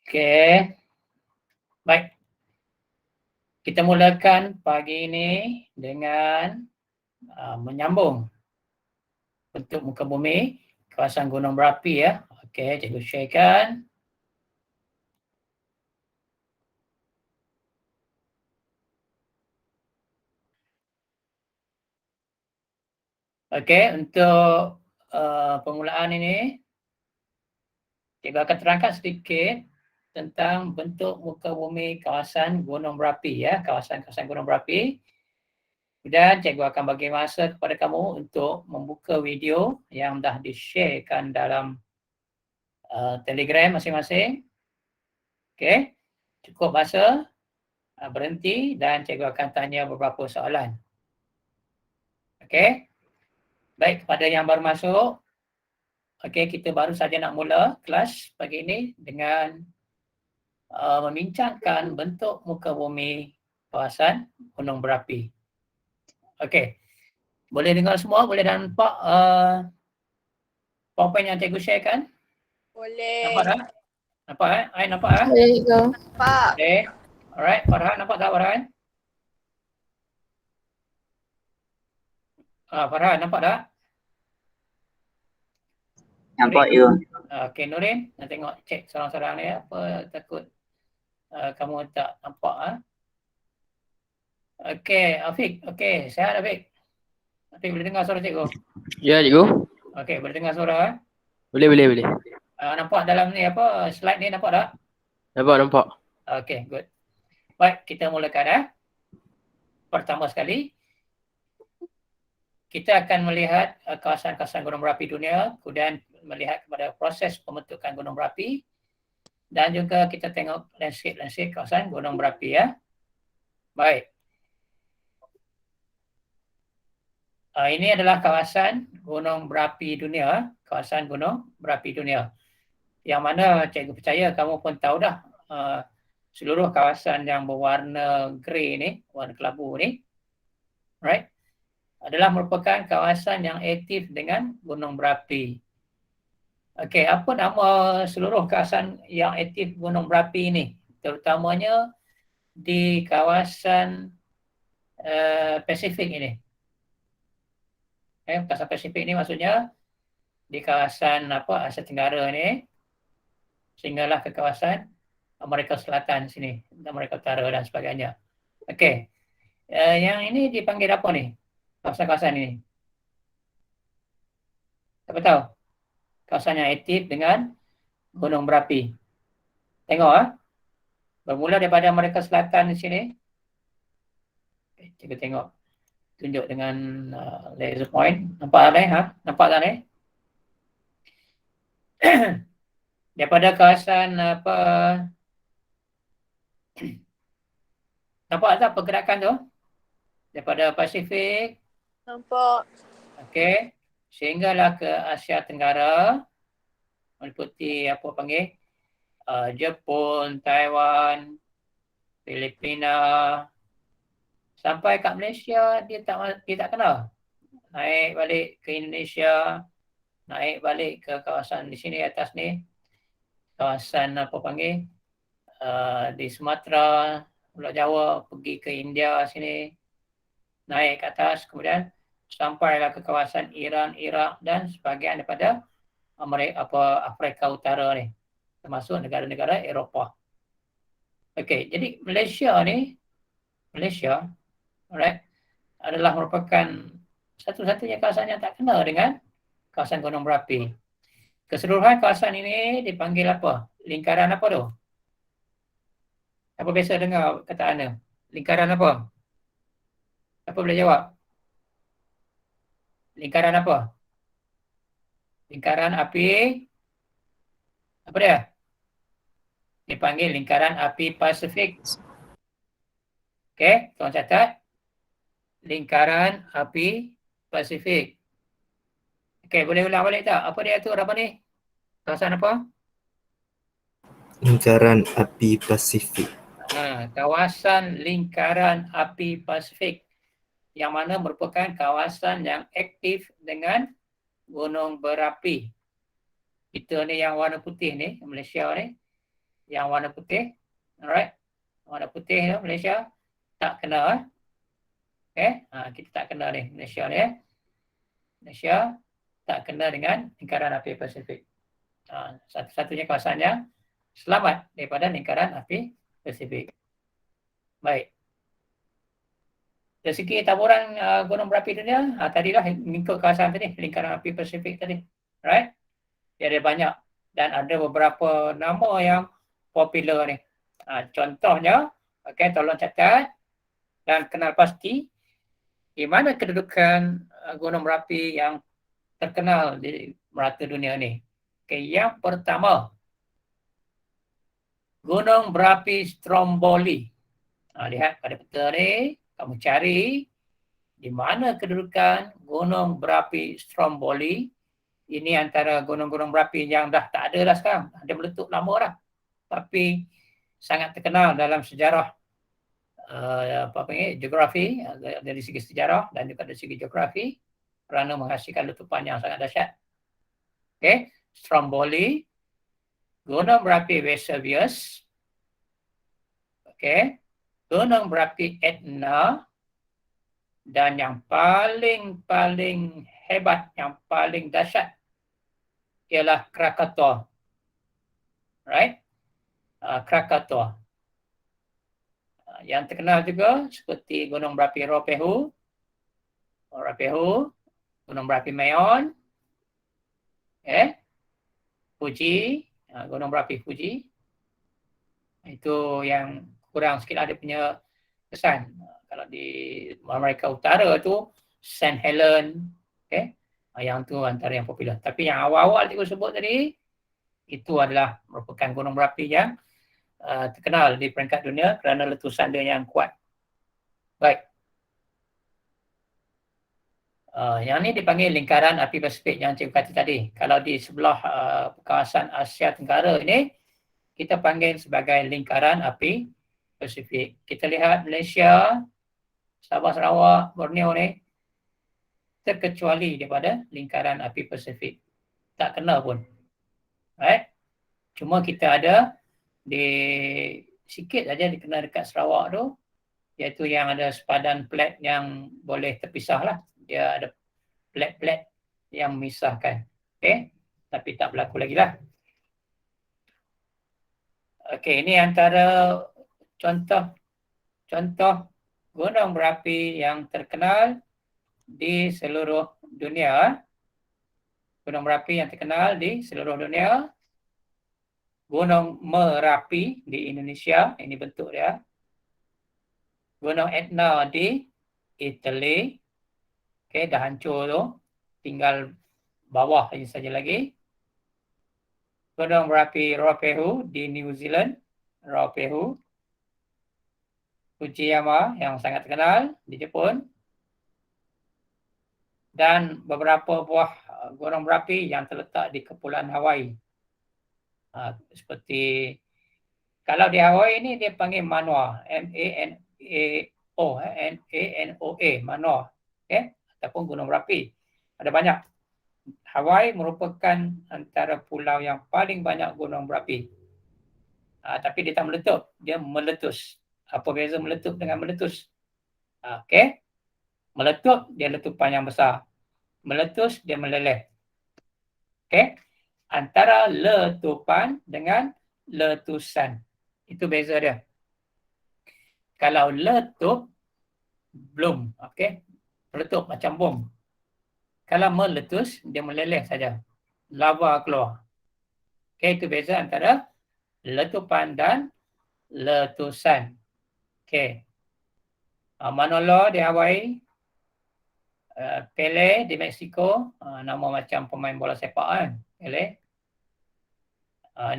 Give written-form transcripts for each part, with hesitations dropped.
Okey. Baik. Kita mulakan pagi ini dengan menyambung bentuk muka bumi, kawasan gunung berapi ya. Okey, cikgu sharekan. Okey, untuk permulaan ini, cikgu akan terangkan sedikit tentang bentuk muka bumi kawasan gunung berapi ya, kawasan-kawasan gunung berapi. Dan cikgu akan bagi masa kepada kamu untuk membuka video yang dah di-sharekan dalam Telegram masing-masing. Okey, cukup masa, berhenti dan cikgu akan tanya beberapa soalan. Okey. Baik, kepada yang baru masuk, okey, kita baru saja nak mula kelas pagi ini dengan membincangkan bentuk muka bumi kawasan gunung berapi. Okey. Boleh dengar semua? Boleh nampak PowerPoint yang cikgu sharekan? Boleh. Nampak tak? Nampak Ai nampak Boleh cikgu. Nampak. Okey. Alright, Farhan nampak tak Farhan? Farhan nampak tak? Nampak you. Okey, Nurin, nak tengok cek sorang-sorang ni apa takut kamu tak nampak Okey, Afiq. Okey, sihat Afiq? Afiq boleh dengar suara cikgu? Ya, cikgu. Okey, boleh dengar suara Boleh. nampak dalam ni apa slide ni nampak tak? Nampak. Okey, good. Baik, kita mulakan Pertama sekali, kita akan melihat kawasan-kawasan gunung berapi dunia, kemudian melihat kepada proses pembentukan gunung berapi dan juga kita tengok landscape kawasan gunung berapi ya. Baik. Ini adalah kawasan gunung berapi dunia, kawasan gunung berapi dunia. Yang mana cikgu percaya kamu pun tahu dah seluruh kawasan yang berwarna grey ni, warna kelabu ni, right, adalah merupakan kawasan yang aktif dengan gunung berapi. Okey, apa nama seluruh kawasan yang aktif gunung berapi ini? Terutamanya di kawasan Pasifik ini. Kawasan Pasifik ini maksudnya di kawasan Asia Tenggara ni sehinggalah ke kawasan Amerika Selatan sini, Amerika Utara dan sebagainya. Okey. Yang ini dipanggil apa ni? Kawasan-kawasan ini. Siapa tahu? Kawasan yang aktif dengan gunung berapi. Tengok bermula daripada Amerika Selatan di sini. Kita tengok. Tunjuk dengan laser point. Nampak tak ni? Nampak tak ni? Daripada kawasan apa? Nampak tak pergerakan tu? Daripada Pasifik. Nampak. Okey. Sehinggalah ke Asia Tenggara. Meliputi apa panggil? Jepun, Taiwan, Filipina. Sampai kat Malaysia dia tak kena. Naik balik ke Indonesia. Naik balik ke kawasan di sini atas ni. Kawasan apa panggil? Di Sumatera, Pulau Jawa, pergi ke India sini. Naik ke atas kemudian sampailah ke kawasan Iran, Iraq dan sebahagian daripada Afrika Utara ni, termasuk negara-negara Eropah. Okey, jadi Malaysia, alright, adalah merupakan satu-satunya kawasan yang tak kena dengan kawasan gunung berapi. Keseluruhan kawasan ini dipanggil apa? Lingkaran apa tu? Apa biasa dengar kataan lingkaran apa? Apa boleh jawab? Lingkaran apa? Lingkaran api apa dia? Dipanggil lingkaran api Pasifik. Okey, tuan catat. Lingkaran api Pasifik. Okey, boleh ulang balik tak? Apa dia tu? Apa ni? Kawasan apa? Lingkaran api Pasifik. Kawasan lingkaran api Pasifik yang mana merupakan kawasan yang aktif dengan gunung berapi. Kita ni yang warna putih ni, Malaysia ni, yang warna putih. Alright. Warna putih tu Malaysia tak kena. Okay. Kita tak kena ni Malaysia ni. Malaysia tak kena dengan lingkaran api Pasifik. Satu-satunya kawasan yang selamat daripada lingkaran api Pasifik. Baik. Dari segi taburan gunung berapi dunia, tadilah mengikut kawasan tadi, lingkaran api Pasifik tadi. Right? Dia ada banyak dan ada beberapa nama yang popular ni. Contohnya, okay, tolong catat dan kenal pasti di mana kedudukan gunung berapi yang terkenal di merata dunia ni. Okay, yang pertama, gunung berapi Stromboli. Lihat pada peta ni, kamu cari di mana kedudukan gunung berapi Stromboli. Ini antara gunung-gunung berapi yang dah tak ada dah sekarang. Ada meletup lama dah. Tapi sangat terkenal dalam sejarah geografi, dari segi sejarah dan juga dari segi geografi kerana menghasilkan letupan yang sangat dahsyat. Okey, Stromboli, gunung berapi Vesuvius. Okey, gunung berapi Etna, dan yang paling hebat, yang paling dahsyat ialah Krakatoa. Right? Krakatoa. Yang terkenal juga seperti gunung berapi Ruapehu, gunung berapi Mayon, Fuji, gunung berapi Fuji. Itu yang kurang sikit ada punya kesan. Kalau di Amerika Utara tu St. Helen, yang tu antara yang popular. Tapi yang awal-awal cikgu sebut tadi, itu adalah merupakan gunung berapi yang terkenal di peringkat dunia kerana letusan dia yang kuat. Baik. Yang ni dipanggil lingkaran api Pasifik yang cikgu kata tadi. Kalau di sebelah kawasan Asia Tenggara ini, kita panggil sebagai lingkaran api Pasifik. Kita lihat Malaysia, Sabah, Sarawak, Borneo ni terkecuali daripada lingkaran api Pasifik. Tak kena pun. Right? Cuma kita ada di sikit saja dikena dekat Sarawak tu, iaitu yang ada sepadan plat yang boleh terpisah lah. Dia ada plat-plat yang memisahkan. Okay? Tapi tak berlaku lagi lah. Okay, ini antara contoh gunung berapi yang terkenal di seluruh dunia. Gunung berapi yang terkenal di seluruh dunia. Gunung Merapi di Indonesia, ini bentuk dia. Gunung Etna di Italy. Okay, dah hancur tu. Tinggal bawah saja lagi. Gunung berapi Ruapehu di New Zealand. Ruapehu. Fujiyama yang sangat terkenal di Jepun. Dan beberapa buah gunung berapi yang terletak di Kepulauan Hawaii. Seperti kalau di Hawaii ini dia panggil Manoa, M-A-N-A-O-A, Manoa, ataupun gunung berapi. Ada banyak. Hawaii merupakan antara pulau yang paling banyak gunung berapi. Tapi dia tak meletup, dia meletus. Apa beza meletup dengan meletus? Meletup dia letupan yang besar. Meletus dia meleleh. Antara letupan dengan letusan. Itu beza dia. Kalau letup, belum. Meletup macam bom. Kalau meletus, dia meleleh saja. Lava keluar. Itu beza antara letupan dan letusan. Manolo di Hawaii. Pele di Mexico, nama macam pemain bola sepak kan, Pele.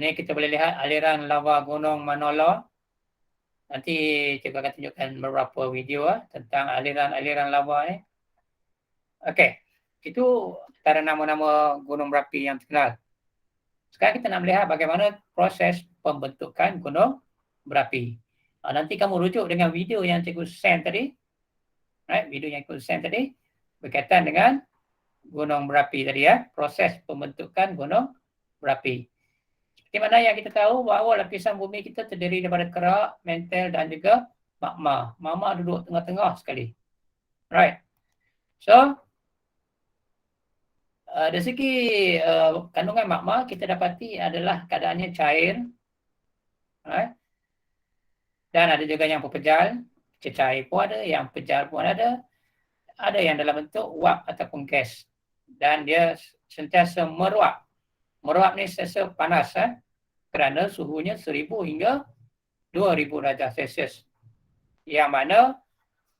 Ni kita boleh lihat aliran lava gunung Manolo. Nanti cikgu akan tunjukkan beberapa video tentang aliran-aliran lava ni. Itu antara nama-nama gunung berapi yang terkenal. Sekarang kita nak melihat bagaimana proses pembentukan gunung berapi. Nanti kamu rujuk dengan video yang cikgu send tadi. Video yang cikgu send tadi berkaitan dengan gunung berapi tadi proses pembentukan gunung berapi. Seperti Di mana yang kita tahu bahawa lapisan bumi kita terdiri daripada kerak, mantle dan juga magma. Magma duduk tengah-tengah sekali. Right. So, dari segi kandungan magma kita dapati adalah keadaannya cair. Right. Dan ada juga yang pepejal, cair pun ada, yang pejal pun ada yang dalam bentuk uap ataupun gas. Dan dia sentiasa meruap. Meruap ni sentiasa panas kerana suhunya 1000 hingga 2000 darjah Celsius. Yang mana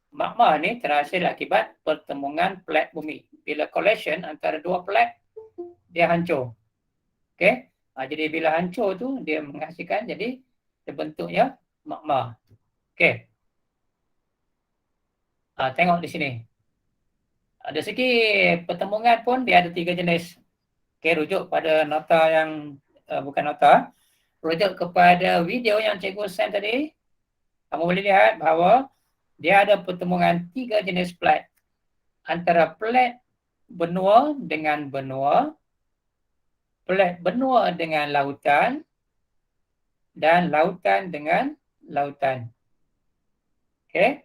magma ni terhasil akibat pertemuan plat bumi. Bila collision antara dua plat, dia hancur. Okey. Jadi bila hancur tu dia menghasilkan jadi terbentuknya magma. Okey. Tengok di sini. Dari segi pertemuan pun dia ada 3 jenis. Okey, rujuk pada nota yang bukan nota. Rujuk kepada video yang cikgu send tadi. Kamu boleh lihat bahawa dia ada pertemuan 3 jenis plat. Antara plat benua dengan benua, plat benua dengan lautan, dan lautan dengan lautan. Okey.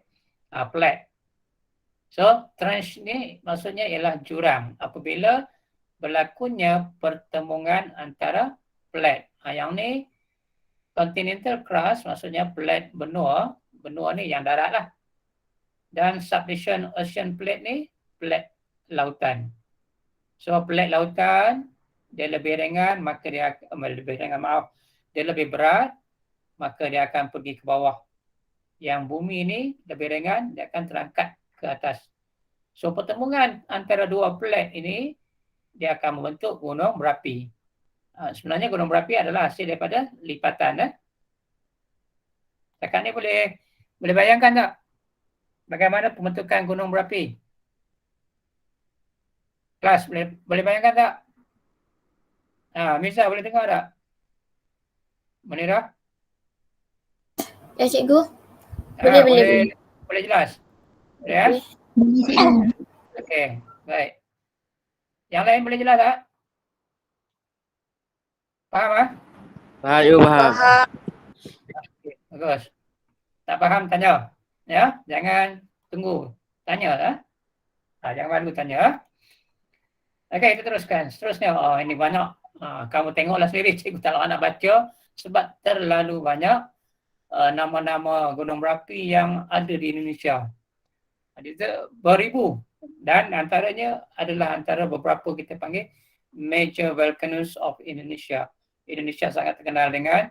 Plat. So, trench ni maksudnya ialah jurang. Apabila berlakunya pertemuan antara plat. Yang ni continental crust maksudnya plat benua. Benua ni yang darat lah. Dan subduction ocean plate ni plat lautan. So plat lautan dia lebih ringan maka dia dia lebih berat maka dia akan pergi ke bawah. Yang bumi ni lebih ringan dia akan terangkat ke atas. So pertemuan antara dua plat ini dia akan membentuk gunung berapi. Sebenarnya gunung berapi adalah hasil daripada lipatan. Setakat ni boleh bayangkan tak bagaimana pembentukan gunung berapi? Kelas boleh bayangkan tak? Misa boleh dengar tak? Munirah? Ya cikgu. Boleh jelas? Boleh ya? Okey, baik. Yang lain boleh jelas tak? Faham Faham, cikgu faham. Okay, bagus. Tak faham tanya. Ya, jangan tunggu. Tanya jangan malu tanya. Okey, kita teruskan. Seterusnya, ini banyak. Kamu tengoklah sendiri, cikgu tak nak baca sebab terlalu banyak nama-nama gunung berapi yang ada di Indonesia. Ada beribu dan antaranya adalah antara beberapa kita panggil major volcanoes of Indonesia. Indonesia sangat terkenal dengan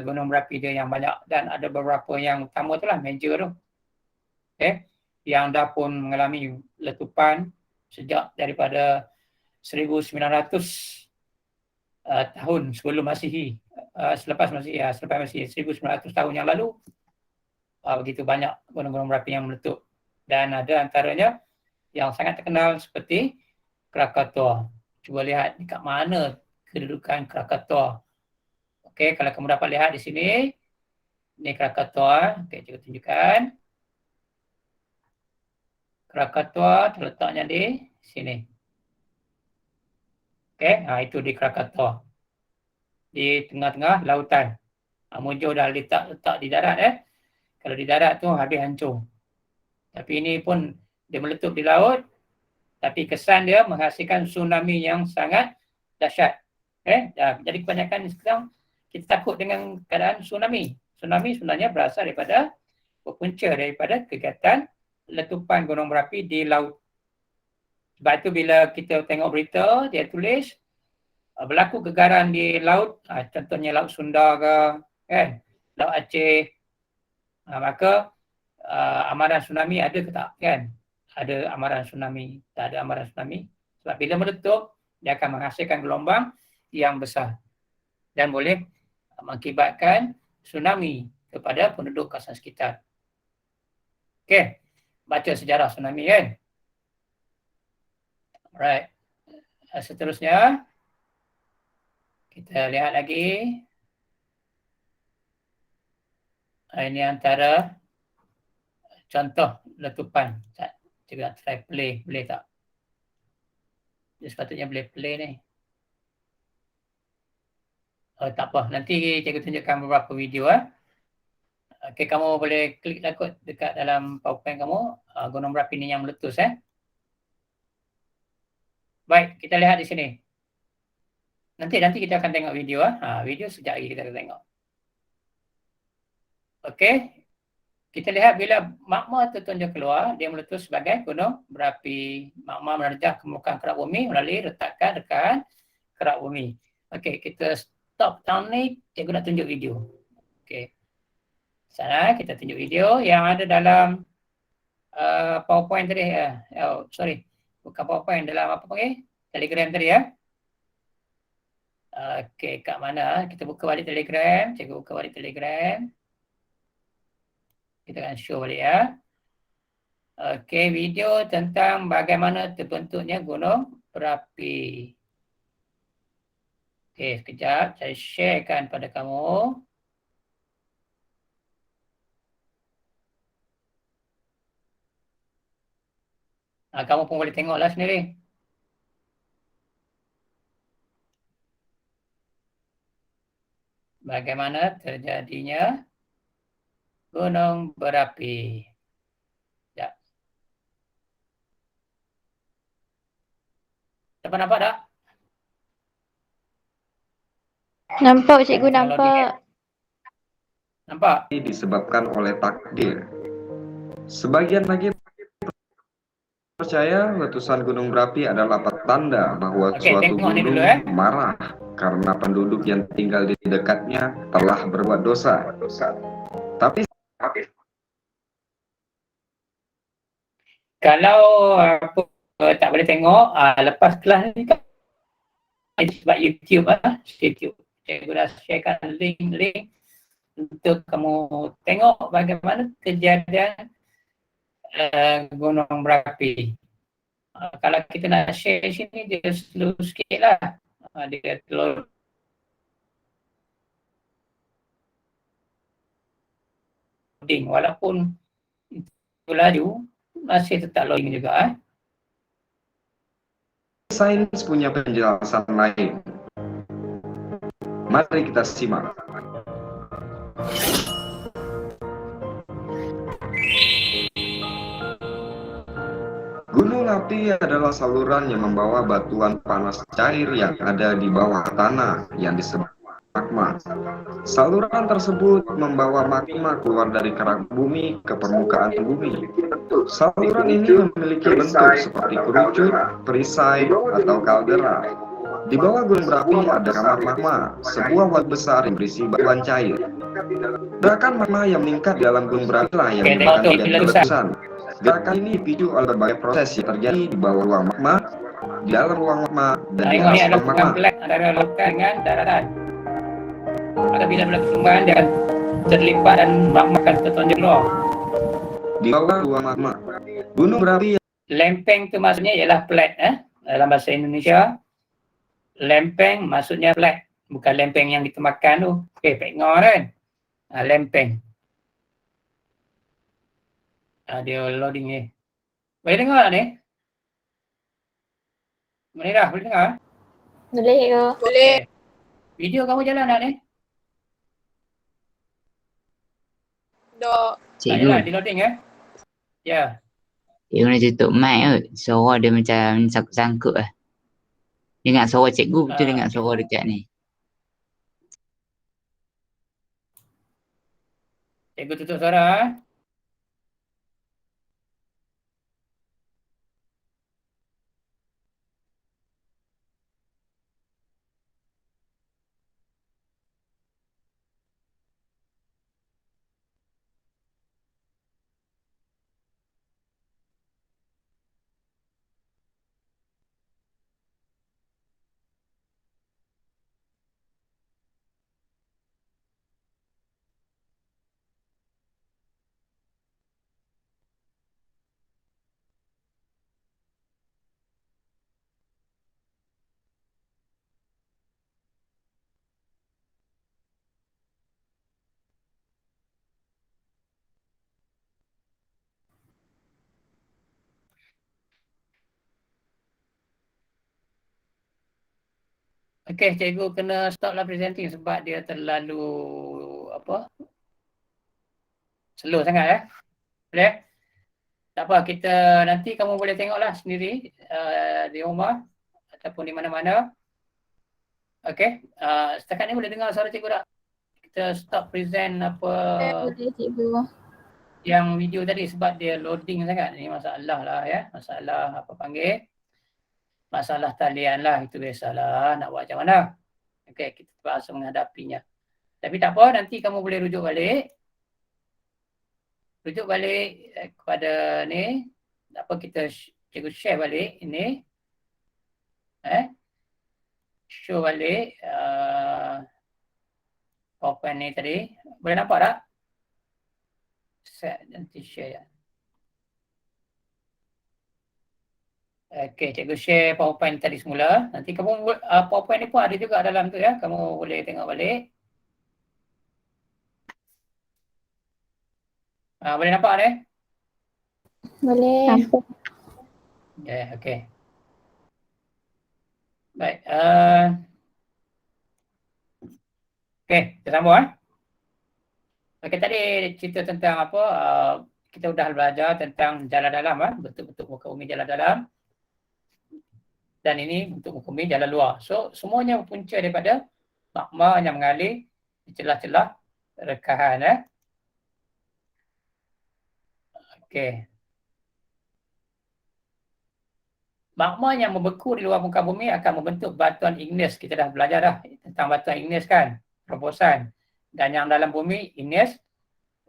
gunung berapi dia yang banyak dan ada beberapa yang utama itulah major tu. Okay. Yang dah pun mengalami letupan sejak daripada 1900 tahun sebelum Masihi. Selepas Masihi 1900 tahun yang lalu begitu banyak gunung-gunung berapi yang meletup. Dan ada antaranya yang sangat terkenal seperti Krakatoa. Cuba lihat dekat mana kedudukan Krakatoa. Okey, kalau kamu dapat lihat di sini, ini Krakatoa. Okey, cikgu tunjukkan. Krakatoa terletaknya di sini. Okey, itu di Krakatoa. Di tengah-tengah lautan. Mojo dah letak di darat Kalau di darat tu habis hancur. Tapi ini pun dia meletup di laut. Tapi kesan dia menghasilkan tsunami yang sangat dahsyat. Jadi kebanyakan sekarang kita takut dengan keadaan tsunami. Tsunami sebenarnya berasal daripada berpunca daripada kegiatan letupan gunung berapi di laut. Sebab itu bila kita tengok berita, dia tulis berlaku gegaran di laut, contohnya Laut Sunda ke, Laut Aceh, maka amaran tsunami ada ke tak? Ada amaran tsunami, tak ada amaran tsunami. Sebab bila meletup, dia akan menghasilkan gelombang yang besar dan boleh mengakibatkan tsunami kepada penduduk kawasan sekitar. Okey, baca sejarah tsunami Alright. Seterusnya, kita lihat lagi. Ini antara contoh letupan. Cikgu nak try play. Boleh tak? Dia sepatutnya boleh play ni. Tak apa, nanti cikgu tunjukkan beberapa video. Okey, kamu boleh klik lah kot dekat dalam PowerPoint kamu, gunung berapi ni yang meletus. Baik, kita lihat di sini. Nanti kita akan tengok video. Video sekejap lagi kita akan tengok. Okey, kita lihat bila magma tertonjol keluar, dia meletus sebagai gunung berapi. Magma menerjah ke permukaan kerak bumi melalui retakan dekat kerak bumi. Okey, kita stop down ni, cikgu nak tunjuk video. Okey. Sana kita tunjuk video yang ada dalam PowerPoint tadi. Sorry. Bukan PowerPoint, dalam apa panggil? Telegram tadi ya. Okey, kat mana? Kita buka balik Telegram. Cikgu buka balik Telegram. Kita akan show balik ya. Okey, video tentang bagaimana terbentuknya gunung berapi. Okey, sekejap saya sharekan pada kamu. Kamu pun boleh tengoklah sendiri. Bagaimana terjadinya gunung berapi. Ya. Dapat nampak tak? Nampak cikgu, Tengok loading, nampak. Nampak? Disebabkan oleh takdir. Sebagian lagi percaya letusan gunung berapi adalah tanda bahwa Okey, suatu tengok ni gunung dulu, marah karena penduduk yang tinggal di dekatnya telah berbuat dosa. Tapi Kalau tak boleh tengok, lepas kelas ni kan sebab YouTube, YouTube. Cikgu dah sharekan link untuk kamu tengok bagaimana kejadian gunung berapi. Kalau kita nak share sini, dia slow sikit lah. Dia loading. Walaupun itu laju, masih tetap loading juga. sains punya penjelasan lain. Mari kita simak. Gunung api adalah saluran yang membawa batuan panas cair yang ada di bawah tanah yang disebut magma. Saluran tersebut membawa magma keluar dari kerak bumi ke permukaan bumi. Saluran ini memiliki bentuk seperti kerucut, perisai, atau kaldera. Di bawah gunung berapi ada kamar magma, sebuah wadah besar yang berisi batuan cair. Gerakan magma yang meningkat dalam gunung berapi lah yang menyebabkan terjadi letusan. Gerakan ini dipicu oleh berbagai proses yang terjadi di bawah ruang magma, di dalam ruang magma, dan di Ini atas adalah ruang magma. hubungan pelat antara lautan dengan daratan. Maka bila pertumbuhan dia akan terlipat dan magma akan tertonjol keluar. Di bawah ruang magma, gunung berapi Lempeng tu maksudnya ialah flat. Dalam bahasa Indonesia, lempeng maksudnya flat. Bukan lempeng yang kita makan tu. Okey, pengor kan? Lempeng. Dia loading ni. Boleh dengar tak ni? Boleh dah? Boleh dengar? Boleh cikgu. Boleh. Video kamu jalan tak ni? Dok. Tak jalan, dia loading Ya. Cikgu nak tutup mic kot. Suara dia macam sangkut-sangkut lah. Dengar suara cikgu betul dengar suara dekat ni. Cikgu tutup suara. Okey, cikgu kena stop lah presenting sebab dia terlalu slow sangat Boleh? Tak apa, kita nanti kamu boleh tengoklah sendiri di rumah ataupun di mana-mana. Okey, setakat ni boleh dengar suara cikgu tak? Kita stop present Boleh cikgu. yang video tadi sebab dia loading sangat. Ni masalah lah ya. Masalah masalah talian lah. Itu biasalah. Nak buat macam mana? Okey, kita terpaksa menghadapinya. Tapi tak apa, nanti kamu boleh rujuk balik. Rujuk balik kepada ni. Kita cikgu share balik ini. Show balik PowerPoint ni tadi. Boleh nampak tak? Set nanti share ya. Okey, cikgu share PowerPoint tadi semula. Nanti kamu PowerPoint ni pun ada juga dalam tu ya. Kamu boleh tengok balik. Boleh nampak ni? Boleh. Ya, okey. Baik. Okey, kita sambung Okey, tadi cerita tentang kita sudah belajar tentang jala dalam bentuk-bentuk muka bumi jala dalam. Dan ini bentuk muka bumi jala luar. So, semuanya berpunca daripada magma yang mengalir di celah-celah rekahan Okey. Magma yang membeku di luar muka bumi akan membentuk batuan igneous. Kita dah belajar dah tentang batuan igneous kan, robosan. Dan yang dalam bumi igneous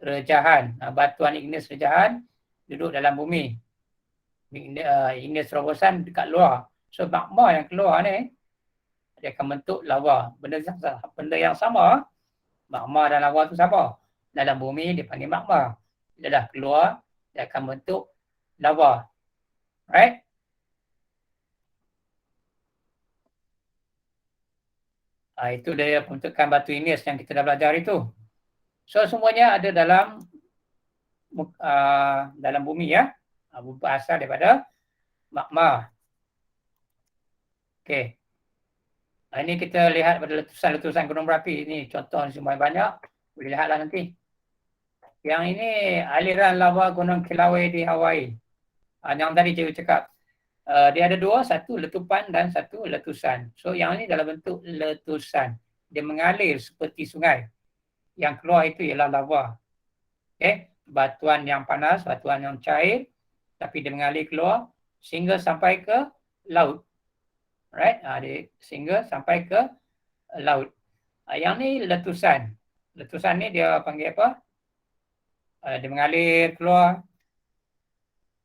rejahan. Batuan igneous rejahan duduk dalam bumi. Igneous robosan dekat luar. So magma yang keluar ni dia akan bentuk lava. Benda yang sama, magma dan lava tu sama. Dalam bumi dia panggil magma. Bila dah keluar dia akan bentuk lava. Right? Itu dia pembentukan batu igneous yang kita dah belajar itu. So semuanya ada dalam bumi ya. Berasal daripada magma. Okey. Ini kita lihat pada letusan-letusan gunung berapi. Ini contoh semua banyak. Boleh lihatlah nanti. Yang ini aliran lava gunung Kilauea di Hawaii. Yang tadi cikgu cakap. Dia ada dua, satu letupan dan satu letusan. So yang ini dalam bentuk letusan. Dia mengalir seperti sungai. Yang keluar itu ialah lava. Okay? Batuan yang panas, batuan yang cair. Tapi dia mengalir keluar sehingga sampai ke laut. Right? Sehingga sampai ke laut. Yang ni letusan. Letusan ni dia panggil apa? Dia mengalir keluar.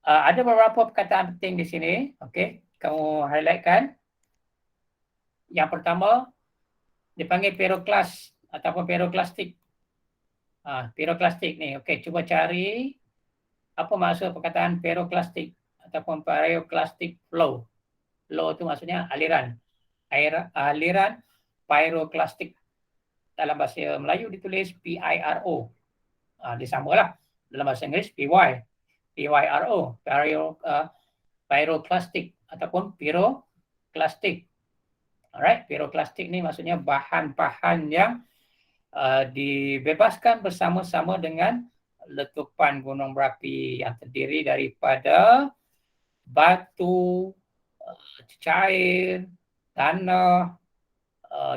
Ada beberapa perkataan penting di sini. Okey, kamu highlightkan. Yang pertama, dipanggil pyroclast ataupun pyroclastic. Pyroclastic ni. Okey, cuba cari apa maksud perkataan pyroclastic ataupun pyroclastic flow. Flow tu maksudnya aliran. Aliran pyroclastic. Dalam bahasa Melayu ditulis PIRO. Dia samalah. Dalam bahasa Inggeris PYRO, pyroclastic ataupun pyroclastic. Alright, pyroclastic ni maksudnya bahan-bahan yang dibebaskan bersama-sama dengan letupan gunung berapi yang terdiri daripada batu, cair, tanah,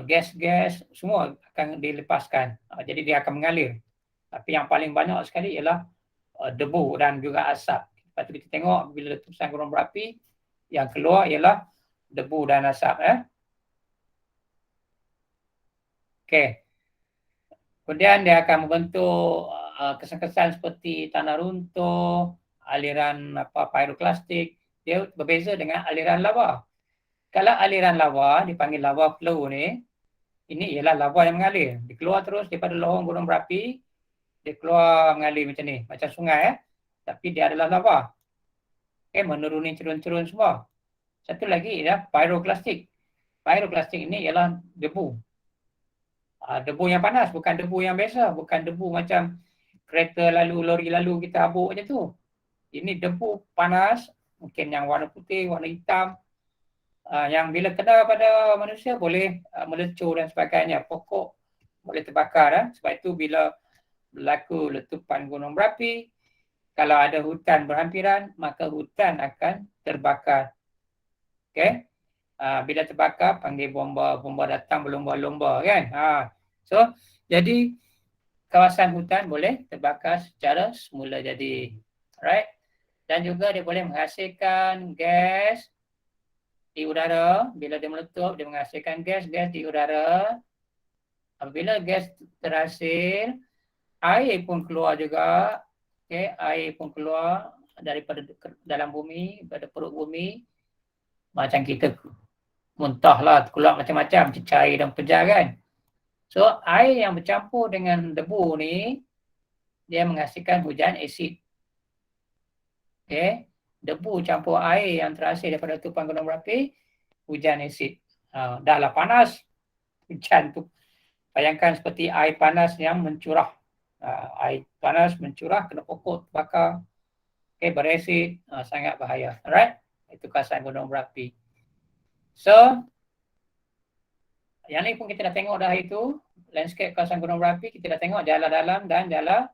gas-gas, semua akan dilepaskan. Jadi dia akan mengalir. Tapi yang paling banyak sekali ialah debu dan juga asap. Lepas tu kita tengok bila letusan gunung berapi yang keluar ialah debu dan asap. Okey. Kemudian dia akan membentuk kesan-kesan seperti tanah runtuh, aliran pyroclastic. Dia berbeza dengan aliran lava. Kalau aliran lava dipanggil lava flow ni, ini ialah lava yang mengalir. Dia keluar terus daripada lohong gunung berapi. Dia keluar mengalir macam ni, macam sungai tapi dia adalah lava. Menuruni cerun-cerun semua. Satu lagi ialah pyroclastic. Pyroclastic ini ialah debu. Debu yang panas, bukan debu yang biasa, bukan debu macam kereta lalu, lori lalu kita habuk macam tu. Ini debu panas, mungkin yang warna putih, warna hitam. Yang bila kena pada manusia boleh melecur dan sebagainya. Pokok boleh terbakar. Sebab itu bila berlaku letupan gunung berapi, kalau ada hutan berhampiran, maka hutan akan terbakar. Okey. Bila terbakar panggil bomba datang berlomba-lomba kan. So jadi kawasan hutan boleh terbakar secara semula jadi. Alright. Dan juga dia boleh menghasilkan gas di udara. Bila dia meletup, dia menghasilkan gas di udara. Apabila gas terhasil, air pun keluar juga. Okay, air pun keluar daripada dalam bumi, pada perut bumi. Macam kita muntah lah, keluar macam-macam, cair dan pejar kan. So, air yang bercampur dengan debu ni, dia menghasilkan hujan asid. Okay. Debu campur air yang terhasil daripada letupan gunung berapi, hujan asid. Dah lah panas, hujan tu. Bayangkan seperti air panas yang mencurah. Air panas mencurah, kena pokok bakar. Okay, berasid, sangat bahaya. Alright, itu kawasan gunung berapi. So, yang ni pun kita dah tengok dah itu, landscape kawasan gunung berapi, kita dah tengok jala dalam dan jala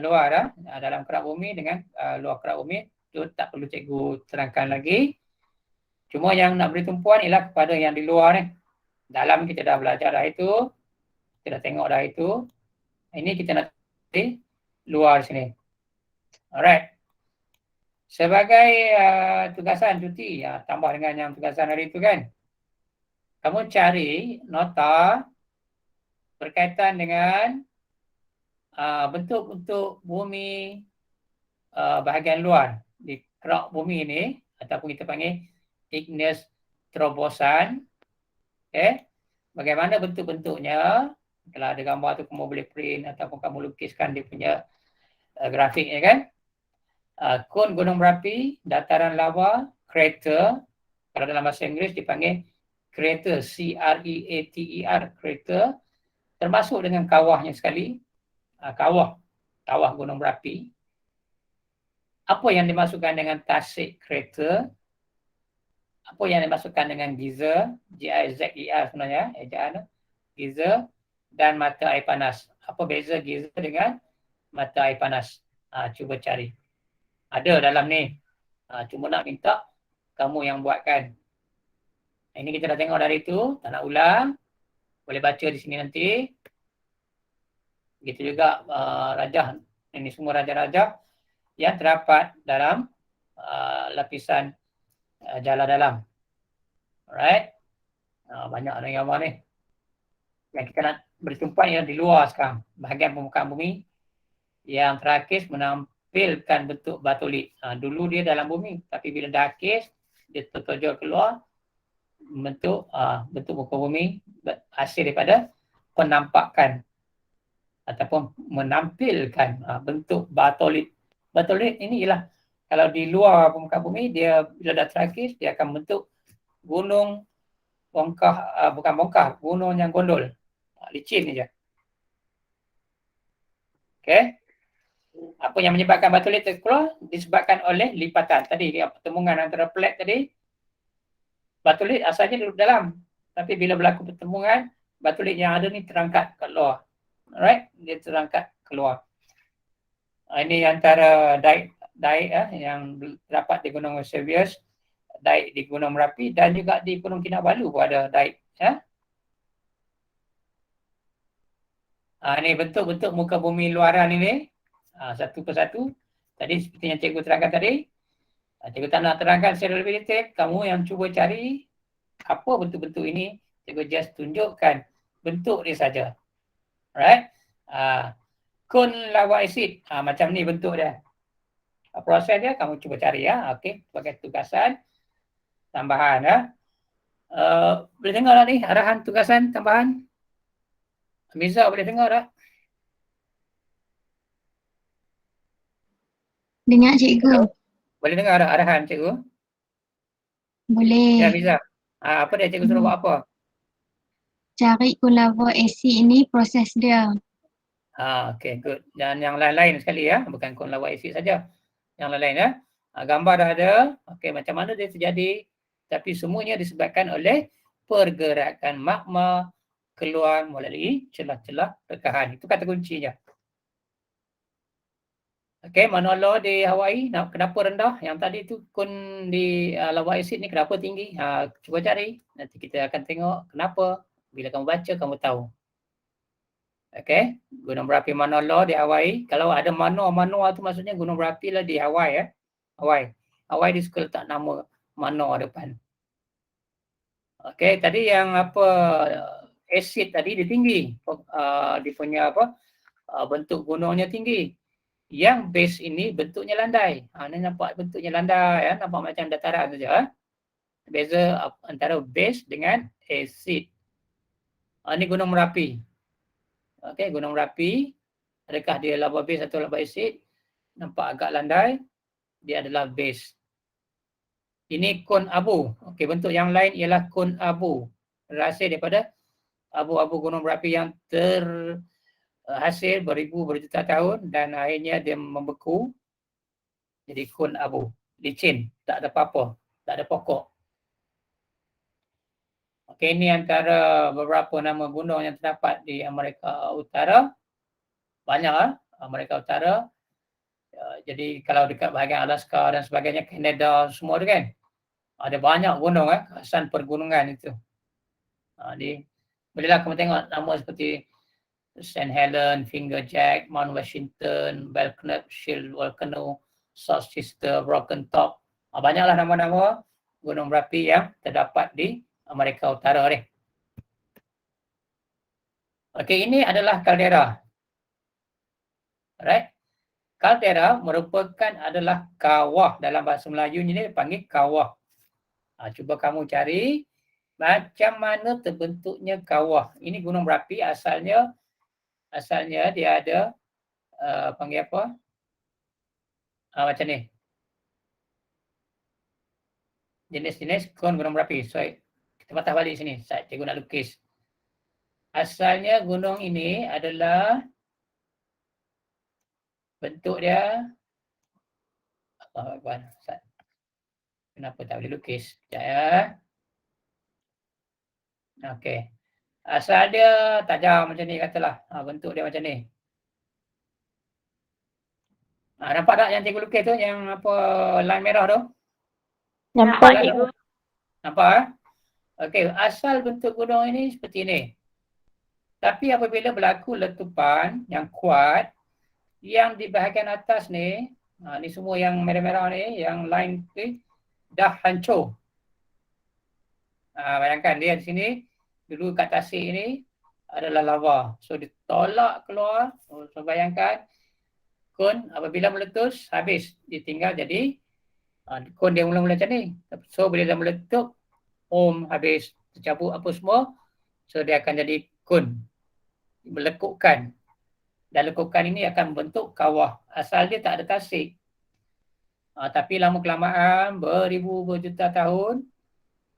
luar dah. Dalam kerak bumi dengan luar kerak bumi. Itu tak perlu cikgu terangkan lagi. Cuma yang nak beri tumpuan ialah kepada yang di luar ni. Dalam kita dah belajar dah itu. Kita dah tengok dah itu. Ini kita nak di luar sini. Alright. Sebagai tugasan cuti, tambah dengan yang tugasan hari itu kan. Kamu cari nota berkaitan dengan bentuk-bentuk bumi bahagian luar di kerak bumi ini, ataupun kita panggil igneous terobosan. Okay. Bagaimana bentuk-bentuknya? Kalau ada gambar tu kamu boleh print ataupun kamu lukiskan dia punya grafiknya kan. Kon gunung berapi, dataran lava, crater. Kalau dalam bahasa Inggeris dipanggil crater, C-R-E-A-T-E-R, crater. Termasuk dengan kawahnya sekali. Kawah gunung berapi. Apa yang dimasukkan dengan tasik crater? Apa yang dimasukkan dengan geyser? G-I-Z-E-R sebenarnya, ejaan geyser dan mata air panas. Apa beza geyser dengan mata air panas? Cuba cari. Ada dalam ni. Cuma nak minta kamu yang buatkan. Ini kita dah tengok dari itu, tak nak ulang. Boleh baca di sini nanti. Begitu juga rajah. Ini semua rajah-rajah yang terdapat dalam lapisan jala dalam. Alright. Banyak ada gambar ni. Yang kita nak beri tumpuan ialah di luar sekarang. Bahagian permukaan bumi yang terakis menampilkan bentuk batulit. Dulu dia dalam bumi. Tapi bila dah akis, dia tertojol keluar bentuk muka bumi hasil daripada penampakan ataupun menampilkan bentuk batulit. Batulit ini ialah kalau di luar permukaan bumi, dia bila dah terakis, dia akan bentuk gunung bongkah, bukan bongkah, gunung yang gondol. Licin je. Okay. Apa yang menyebabkan batulit terkeluar? Disebabkan oleh lipatan. Tadi pertemuan antara plate tadi, batulit asalnya duduk dalam. Tapi bila berlaku pertemuan, batulit yang ada ni terangkat keluar. Alright, dia terangkat keluar. Ini antara daik yang terdapat di Gunung Vesuvius, daik di Gunung Merapi dan juga di Gunung Kinabalu pun ada daik. Ini bentuk-bentuk muka bumi luaran ini. Satu persatu. Tadi seperti yang cikgu terangkan tadi. Cikgu tak nak terangkan secara lebih detail. Kamu yang cuba cari apa bentuk-bentuk ini. Cikgu just tunjukkan bentuk dia saja. Alright. Kon lava asid. Macam ni bentuk dia. Proses dia kamu cuba cari ya. Okey, sebagai tugasan tambahan ya. Boleh dengar tak ni arahan tugasan tambahan? Miza boleh dengar tak? Dengar cikgu. Boleh dengar tak arahan cikgu? Boleh. Ya Miza. Apa dia cikgu suruh buat apa? Cari kon lava asid ni proses dia. Okay, good. Dan yang lain-lain sekali ya. Bukan kon lava asid saja. Yang lain-lain ya. Gambar dah ada. Okey, macam mana dia terjadi Tapi semuanya disebabkan oleh pergerakan magma keluar melalui celah-celah rekahan. Itu kata kuncinya. Okey, mana law di Hawaii, kenapa rendah? Yang tadi tu kun di lava acid ni kenapa tinggi? Cuba cari. Nanti kita akan tengok kenapa. Bila kamu baca, kamu tahu. Okey, gunung berapi Mauna Loa di Hawaii. Kalau ada Mauna tu maksudnya gunung berapi lah di Hawaii ya. Hawaii dia suka letak nama Mauna depan. Okey, tadi yang apa acid tadi dia tinggi. Dia punya apa? Bentuk gunungnya tinggi. Yang base ini bentuknya landai. Ni nampak bentuknya landai ya, nampak macam dataran saja. Beza antara base dengan acid. Ni gunung Merapi. Okey, gunung Merapi, adakah dia lava base atau lava acid? Nampak agak landai, dia adalah base. Ini kon abu. Okey, bentuk yang lain ialah kon abu. Berhasil daripada abu-abu gunung berapi yang terhasil beribu berjuta tahun dan akhirnya dia membeku jadi kon abu. Licin, tak ada apa-apa, tak ada pokok. Okey, ini antara beberapa nama gunung yang terdapat di Amerika Utara. Banyak Amerika Utara. Jadi kalau dekat bahagian Alaska dan sebagainya, Kanada semua tu kan. Ada banyak gunung kawasan pergunungan itu. Bolehlah kamu tengok nama seperti St. Helens, Finger Jack, Mount Washington, Belknap, Shield Volcano, South Sister, Broken Top. Banyaklah nama-nama gunung berapi yang terdapat di Amerika Utara ni. Okey, ini adalah kaldera. Alright. Kaldera adalah kawah. Dalam bahasa Melayu ni dipanggil kawah. Cuba kamu cari macam mana terbentuknya kawah. Ini gunung berapi asalnya dia ada panggil apa? Macam ni. Jenis-jenis kon gunung berapi. So, kita patah balik sini. Saya cikgu nak lukis. Asalnya gunung ini adalah bentuk dia kenapa tak boleh lukis? Sekejap ya. Okey. Asal dia tajam macam ni katalah. Bentuk dia macam ni. Nampak tak yang cikgu lukis tu? Yang apa line merah tu? Nampak cikgu. Nampak? Okey, asal bentuk gunung ini seperti ini. Tapi apabila berlaku letupan yang kuat, yang di bahagian atas ni, ni semua yang merah-merah ni, yang line ni dah hancur. Bayangkan dia di sini, dulu kat tasik ni adalah lava. So ditolak keluar, so bayangkan kon apabila meletus, habis. Dia tinggal jadi, kon dia mula-mula macam ni. So bila dia meletup, habis, tercabut apa semua, so dia akan jadi kon. Melekupkan. Dan lekukan ini akan membentuk kawah. Asal dia tak ada tasik. Tapi lama-kelamaan, berjuta tahun,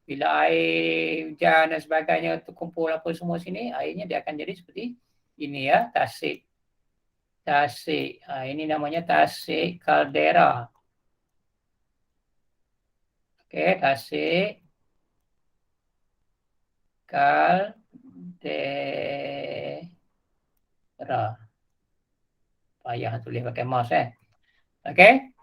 bila air hujan dan sebagainya terkumpul apa semua sini, airnya dia akan jadi seperti ini ya, tasik. Tasik. Ini namanya tasik kaldera. Okey, tasik kaldera. Payah tulis pakai mouse Okey.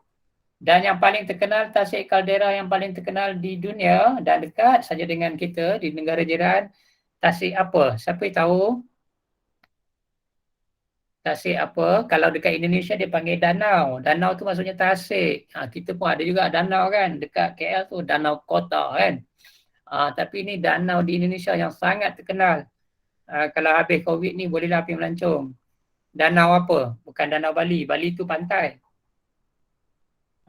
Dan yang paling terkenal, tasik kaldera yang paling terkenal di dunia dan dekat saja dengan kita di negara jiran, tasik apa? Siapa tahu? Tasik apa? Kalau dekat Indonesia dia panggil danau. Danau tu maksudnya tasik. Kita pun ada juga danau kan. Dekat KL tu danau kota kan. Tapi ini danau di Indonesia yang sangat terkenal. Kalau habis COVID ni bolehlah pergi melancong. Danau apa? Bukan danau Bali. Bali tu pantai.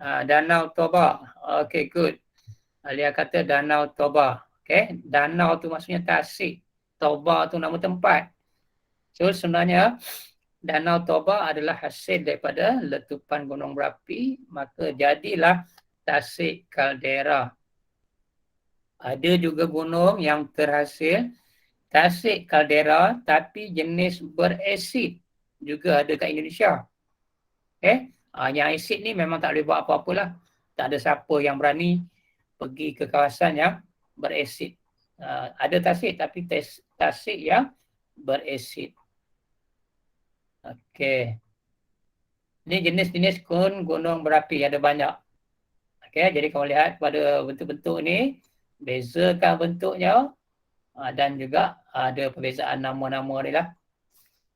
Danau Toba. Okay, good. Alia kata Danau Toba. Okay, danau tu maksudnya tasik. Toba tu nama tempat. So sebenarnya Danau Toba adalah hasil daripada letupan gunung berapi, maka jadilah tasik kaldera. Ada juga gunung yang terhasil tasik kaldera tapi jenis berasid. Juga ada kat Indonesia. Okay. Yang asid ni memang tak boleh buat apa-apalah. Tak ada siapa yang berani pergi ke kawasan yang berasid. Ada tasik tapi tasik yang berasid. Okey. Ini jenis-jenis gunung berapi, ada banyak. Okey, jadi kamu lihat pada bentuk-bentuk ni, bezakan bentuknya dan juga ada perbezaan nama-nama dia lah.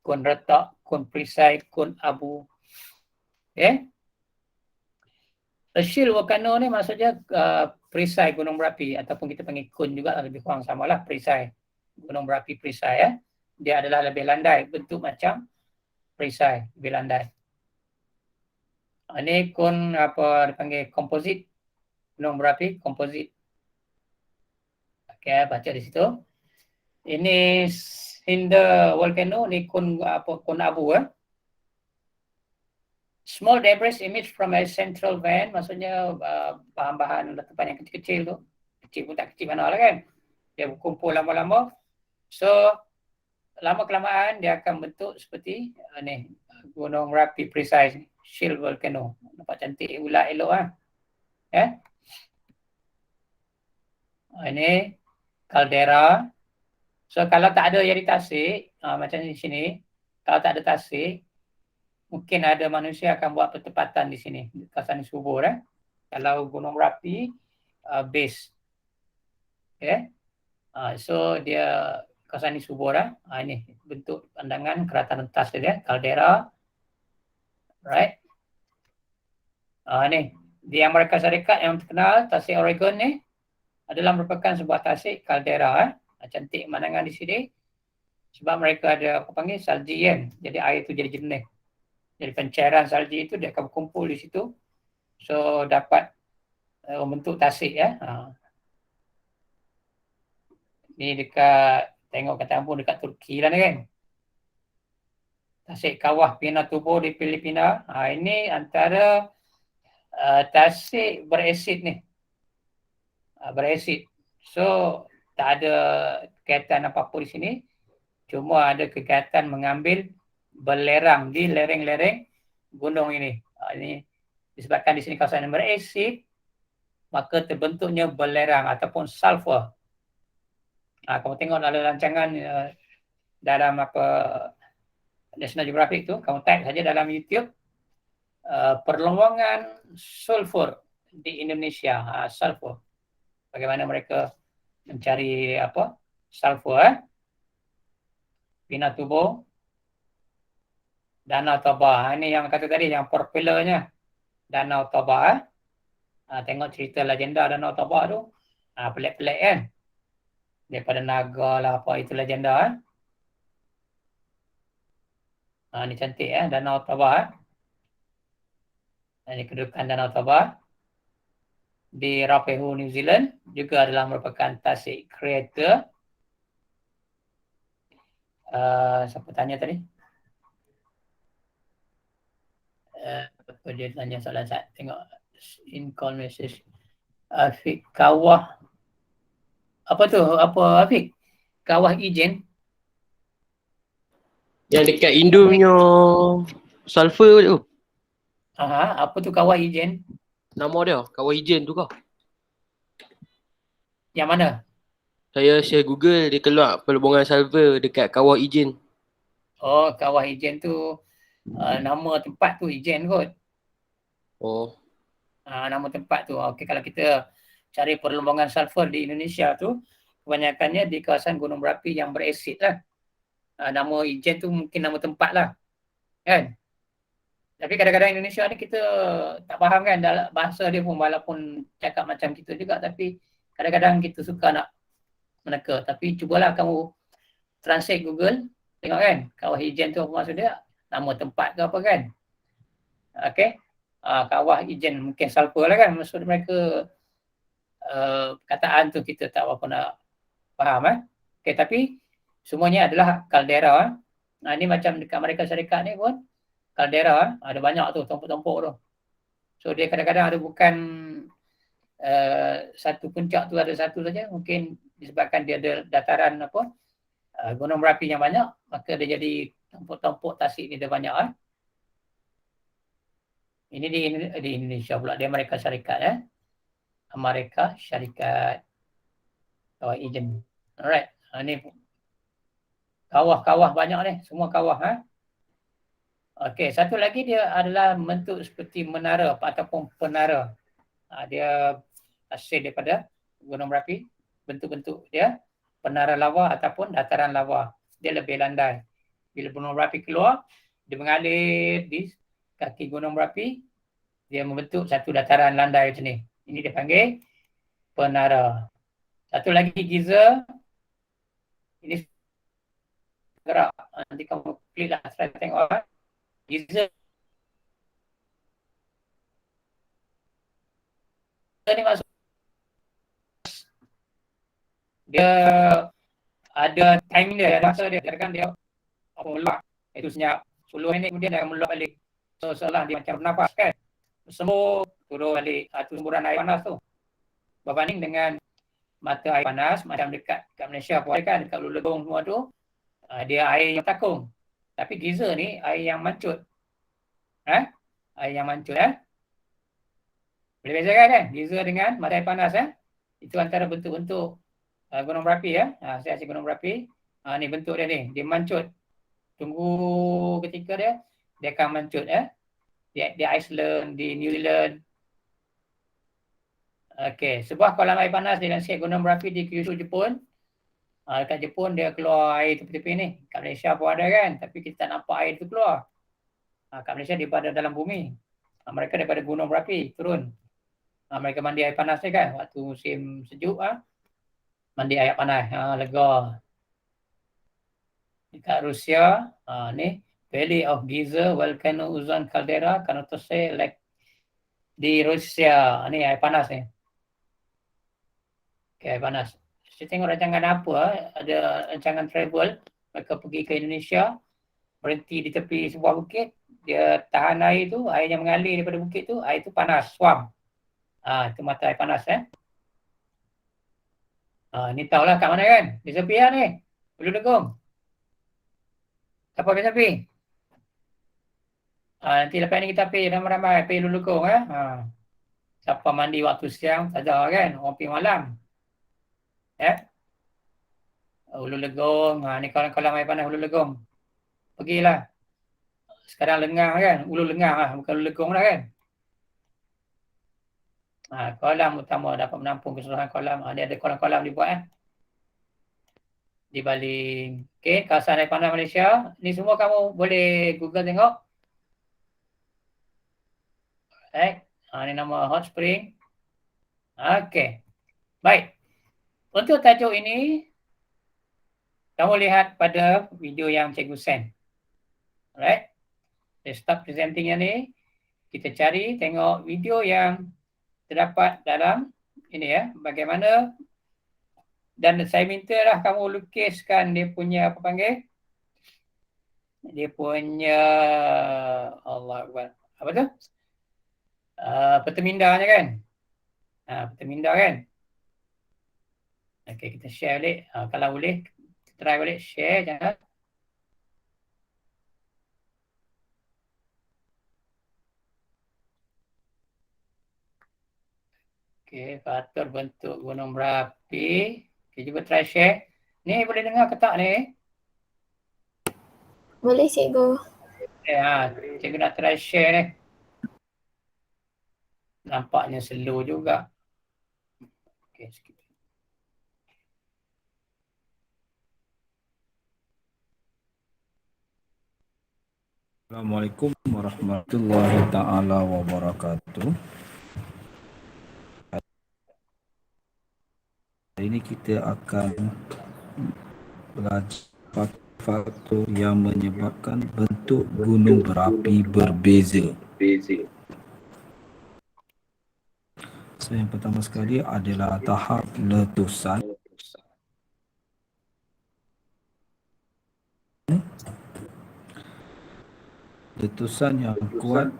Kun retak, kun perisai, kun abu. Okey. A shield volcano ni maksudnya perisai gunung berapi ataupun kita panggil kun juga lebih kurang samalah, perisai. Gunung berapi perisai ya. Dia adalah lebih landai, bentuk macam perisai, lebih landai. Ini kun apa dipanggil komposit, gunung berapi komposit. Okey, baca di situ. Ini cinder volcano, ni kun abu Small debris emerge from a central vent, maksudnya bahan-bahan letupan yang kecil-kecil tu. Kecil pun tak kecil mana lah kan. Dia berkumpul lama-lama. So, lama-kelamaan dia akan bentuk seperti ni, gunung berapi precise, shield volcano. Nampak cantik, ulat elok lah. Ini caldera. So, kalau tak ada yang di tasik, macam di sini, kalau tak ada tasik, mungkin ada manusia akan buat pertempatan di sini, di kawasan subur. Kalau gunung berapi, base. Okay. So dia kawasan ini subur. Ini bentuk pandangan keratan atas dia, caldera. Right. Ni, di Amerika Syarikat yang terkenal, tasik Oregon ni, adalah merupakan sebuah tasik caldera. Cantik pemandangan di sini. Sebab mereka ada apa panggil salji kan. Jadi air tu jadi jernih. Jadi pencairan salji itu dia akan berkumpul di situ. So dapat membentuk tasik ya. Ni dekat, tengok kata ampun dekat Turki lah ni kan. Tasik kawah Pinatubo di Filipina. Ini antara tasik berasid ni. Berasid. So tak ada kegiatan apa-apa di sini. Cuma ada kegiatan mengambil belerang di lereng-lereng gunung ini. Ini disebabkan di sini kawasan yang berasid, maka terbentuknya belerang ataupun sulfur. Kamu tengok dalam rancangan dalam apa National Geographic tu, kamu type saja dalam YouTube perlombangan sulfur di Indonesia. Sulfur. Bagaimana mereka mencari apa? Sulfur. Pinatubo. Danau Toba. Ini yang kata tadi, yang popularnya Danau Toba. Tengok cerita legenda Danau Toba tu. Pelik-pelik kan. Daripada naga lah apa itu legenda. Ini cantik Danau Toba. Ini kedudukan Danau Toba. Di Rapehu, New Zealand. Juga adalah merupakan tasik crater. Siapa tanya tadi? Apa dia tanya soalan saya? Tengok in call message. Afiq, kawah apa tu? Apa Afiq? Kawah Ijen? Yang dekat Indo punya sulfur tu. Apa tu kawah Ijen? Nama dia, kawah Ijen tu kah? Yang mana? Saya share Google, dia keluar perlubungan sulfur dekat kawah Ijen. Oh, kawah Ijen tu nama tempat tu Ijen kot. Oh. Nama tempat tu. Okey, kalau kita cari perlombangan sulfur di Indonesia tu, kebanyakannya di kawasan gunung berapi yang berasid lah. Nama Ijen tu mungkin nama tempat lah. Kan? Tapi kadang-kadang Indonesia ni kita tak faham kan dalam bahasa dia pun, walaupun cakap macam kita juga, tapi kadang-kadang kita suka nak meneka. Tapi cubalah kamu translate Google, tengok kan kawah Ijen tu apa maksud dia, nama tempat ke apa kan. Okey. Kawah Ijen mungkin sulfur lah kan maksud mereka. Perkataan tu kita tak apa nak faham. Okey, tapi semuanya adalah kaldera. Ini macam dekat Amerika Syarikat ni pun kaldera, ada banyak tu tompok-tompok tu. So dia kadang-kadang ada bukan satu puncak tu ada satu saja, mungkin disebabkan dia ada dataran apa gunung berapi yang banyak, maka dia jadi tompok-tompok tasik ni dia banyak. Ini di Indonesia pula, di Amerika Syarikat. Amerika Syarikat kawah ejen. Alright, ni kawah-kawah banyak ni, semua kawah. Okey, satu lagi dia adalah bentuk seperti menara ataupun penara. Dia hasil daripada gunung berapi. Bentuk-bentuk dia penara lava ataupun dataran lava. Dia lebih landai. Bila gunung berapi keluar, dia mengalir di kaki gunung berapi, dia membentuk satu dataran landai macam ni. Ini dia panggil penara. Satu lagi geyser. Ini gerak. Nanti kamu klik lah, saya tengok. Geyser ni maksud dia ada time dia, ada masa dia. Katakan dia melak, itu senyap 10 minit kemudian dia akan melak balik. So seolah dia macam bernafas kan. Sembuh, turun balik. Itu semburan air panas tu. Berbanding dengan mata air panas macam dekat Malaysia pun ada kan, dekat Hulu Legong semua tu, dia air yang takung. Tapi geyser ni air yang mancut. Air yang mancut. Boleh bezakan kan? Geyser dengan mata air panas. Itu antara bentuk-bentuk gunung berapi. Saya asyik gunung berapi. Ni bentuk dia ni. Dia mancut. Tunggu ketika dia akan mancut. Di Iceland, di New Zealand. Okey, sebuah kolam air panas di landscape gunung berapi di Kyushu, Jepun. Dekat Jepun dia keluar air tepi-tepi ni. Kat Malaysia pun ada kan, tapi kita tak nampak air tu keluar. Kat Malaysia dia pada dalam bumi. Mereka daripada gunung berapi turun. Mereka mandi air panas ni kan, waktu musim sejuk mandi air panas, lega. Dekat Rusia, ni Valley of Geyser, Volcano Uzan Caldera, Kanotose Lake di Rusia. Ni air panas ni. Okay, air panas. Saya tengok rancangan apa, ada rancangan travel, mereka pergi ke Indonesia, berhenti di tepi sebuah bukit, dia tahan air tu, air yang mengalir daripada bukit tu, air tu panas, swam. Itu mata air panas. Ni tahulah kat mana kan, di tepi ni, Hulu Legong. Siapa pergi tepi? Nanti lepas ni kita pergi ramai-ramai, pergi Hulu Legong. Siapa mandi waktu siang, tak ada kan, orang pergi malam. Hulu Legong, ni kolam air panas Hulu Legong. Pergilah. Sekarang Lengang kan, Hulu Lengang bukan Hulu Legong dah kan. Kolam utama dapat menampung keseluruhan kolam. Dia ada kolam-kolam dibuat di baling. Okey, kawasan air panas Malaysia. Ni semua kamu boleh Google tengok. Ni nama hot spring. Okey. Baik. Untuk tajuk ini, kamu lihat pada video yang cikgu send. Alright. Saya stop presenting yang ni. Kita cari, tengok video yang terdapat dalam ini bagaimana, dan saya minta lah kamu lukiskan dia punya apa panggil? Dia punya Allah Akbar. Apa tu? Peta mindanya kan? Peta minda kan? Okey, kita share balik. Kalau boleh, try balik share jangan. Okey, faktor bentuk gunung berapi. Okey, cuba try share. Ni boleh dengar ke tak ni? Boleh cikgu. Cikgu nak try share ni. Nampaknya slow juga. Okey, sikit. Assalamualaikum warahmatullahi ta'ala wabarakatuh. Hari ini kita akan belajar faktor yang menyebabkan bentuk gunung berapi berbeza. So, yang pertama sekali adalah tahap letusan. Letusan yang kuat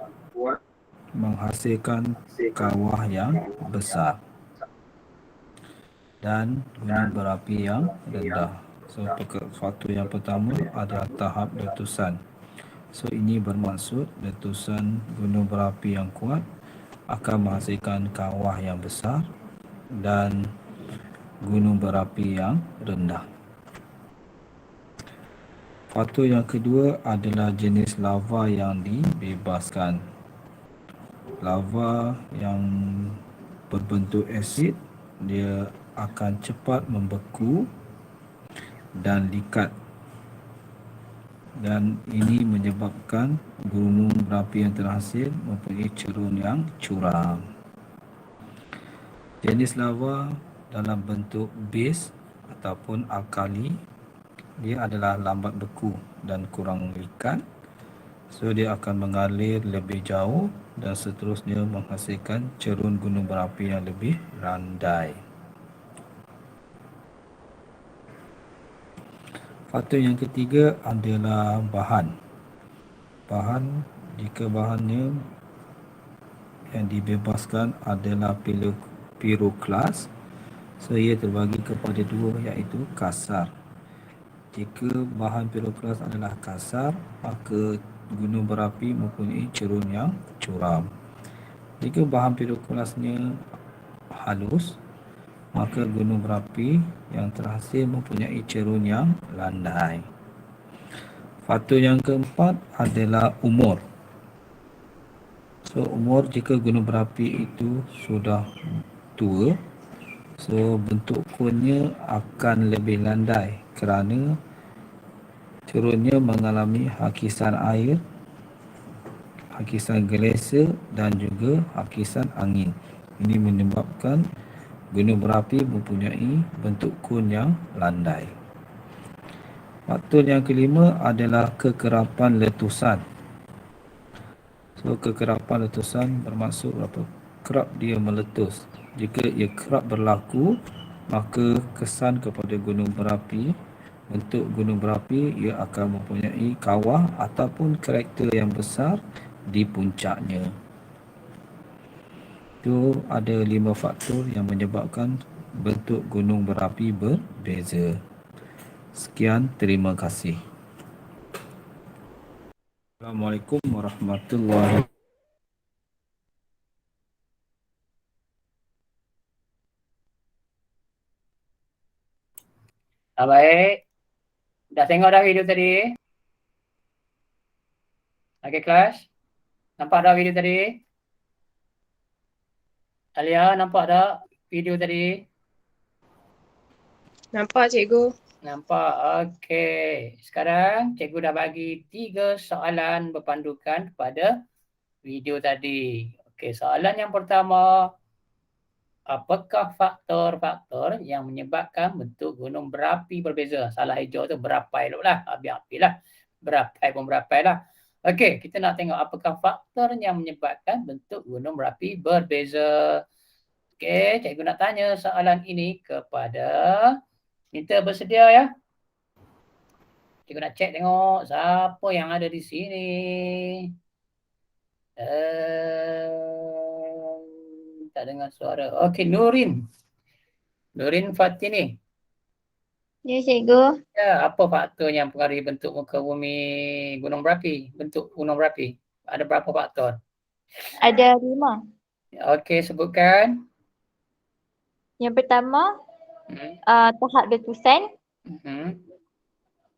menghasilkan kawah yang besar dan gunung berapi yang rendah. So, faktor yang pertama adalah tahap letusan. So, ini bermaksud letusan gunung berapi yang kuat akan menghasilkan kawah yang besar dan gunung berapi yang rendah. Faktor yang kedua adalah jenis lava yang dibebaskan. Lava yang berbentuk asid, dia akan cepat membeku dan likat, dan ini menyebabkan gunung berapi yang terhasil mempunyai cerun yang curam. Jenis lava dalam bentuk base ataupun alkali, dia adalah lambat beku dan kurang likat, so dia akan mengalir lebih jauh dan seterusnya menghasilkan cerun gunung berapi yang lebih landai. Faktor yang ketiga adalah bahan. Jika bahannya yang dibebaskan adalah piroklas, so ia terbagi kepada dua, iaitu kasar. Jika bahan piroklas adalah kasar, maka gunung berapi mempunyai cerun yang curam. Jika bahan piroklasnya halus, maka gunung berapi yang terhasil mempunyai cerun yang landai. Faktor yang keempat adalah umur. So umur, jika gunung berapi itu sudah tua, so bentuk konnya akan lebih landai kerana cerunnya mengalami hakisan air, hakisan glasier dan juga hakisan angin. Ini menyebabkan gunung berapi mempunyai bentuk kon yang landai. Faktor yang kelima adalah kekerapan letusan. So kekerapan letusan bermaksud berapa kerap dia meletus. Jika ia kerap berlaku, maka kesan kepada gunung berapi, bentuk gunung berapi, ia akan mempunyai kawah ataupun karakter yang besar di puncaknya. Itu ada 5 faktor yang menyebabkan bentuk gunung berapi berbeza. Sekian, terima kasih. Assalamualaikum warahmatullahi wabarakatuh. Baik. Dah tengok dah video tadi? Okey kelas? Nampak dah video tadi? Alia, nampak tak video tadi? Nampak cikgu. Nampak? Okey. Sekarang cikgu dah bagi 3 soalan berpandukan kepada video tadi. Okey, soalan yang pertama, apakah faktor-faktor yang menyebabkan bentuk gunung berapi berbeza? Salah hijau tu berapai dulu lah. Api-api lah. Berapai pun berapai lah. Okey, kita nak tengok apakah faktor yang menyebabkan bentuk gunung berapi berbeza. Okey, cikgu nak tanya soalan ini kepada, minta bersedia ya. Cikgu nak cek tengok siapa yang ada di sini. Tak dengar suara. Okey, Nurin. Nurin Fatini. Ya cikgu. Ya, apa faktor yang mempengaruhi bentuk muka bumi gunung berapi? Bentuk gunung berapi. Ada berapa faktor? Ada 5. Okey, sebutkan. Yang pertama, tahap letusan.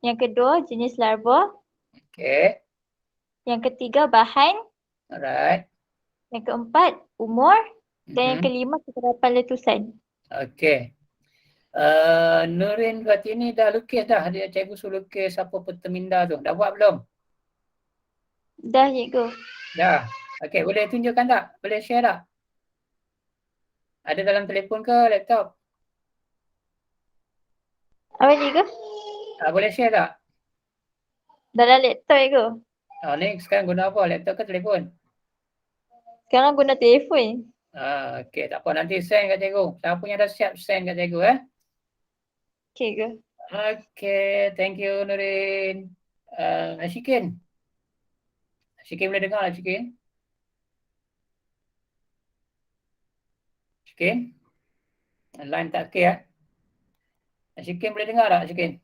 Yang kedua, jenis larva. Okey. Yang ketiga, bahan. Alright. Yang keempat, umur. Dan yang kelima, kekerapan letusan. Okey. Nurin Fatini dah lukis dah. Dia cikgu suruh lukis apa peterminda tu. Dah buat belum? Dah cikgu. Dah. Okey, boleh tunjukkan tak? Boleh share tak? Ada dalam telefon ke laptop? Apa cikgu? Boleh share tak? Dalam laptop cikgu. Ni sekarang guna apa? Laptop ke telefon? Sekarang guna telefon. Okey, tak apa. Nanti send kat cikgu. Siapa yang dah siap send kat cikgu Cikgu. Okey, thank you Nurin. Ashikin. Ashikin boleh dengar Ashikin? Ashikin? Line tak okey Ashikin boleh dengar tak Ashikin?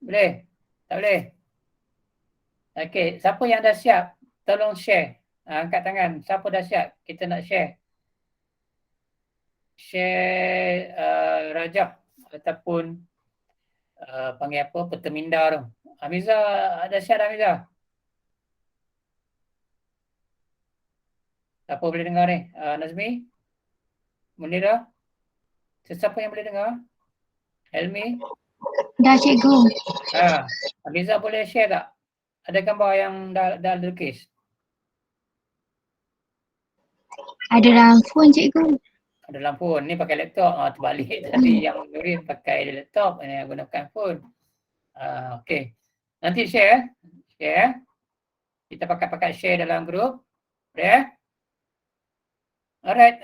Boleh? Tak boleh? Okey, siapa yang dah siap? Tolong share. Angkat tangan. Siapa dah siap? Kita nak share. Share rajah ataupun panggil apa? Peterminda tu. Hamiza, ada siap dah Hamiza? Siapa boleh dengar ni? Nazmi? Munira? Sesiapa yang boleh dengar? Helmi? Dah cikgu. Hamiza boleh share tak? Ada gambar yang dah lukis? Ada dalam phone cikgu. Ada dalam phone. Ni pakai laptop. Terbalik tadi. Yang Nurin pakai laptop. Ini gunakan phone. Okey. Nanti share. Share. Kita pakai share dalam grup. Boleh? Alright.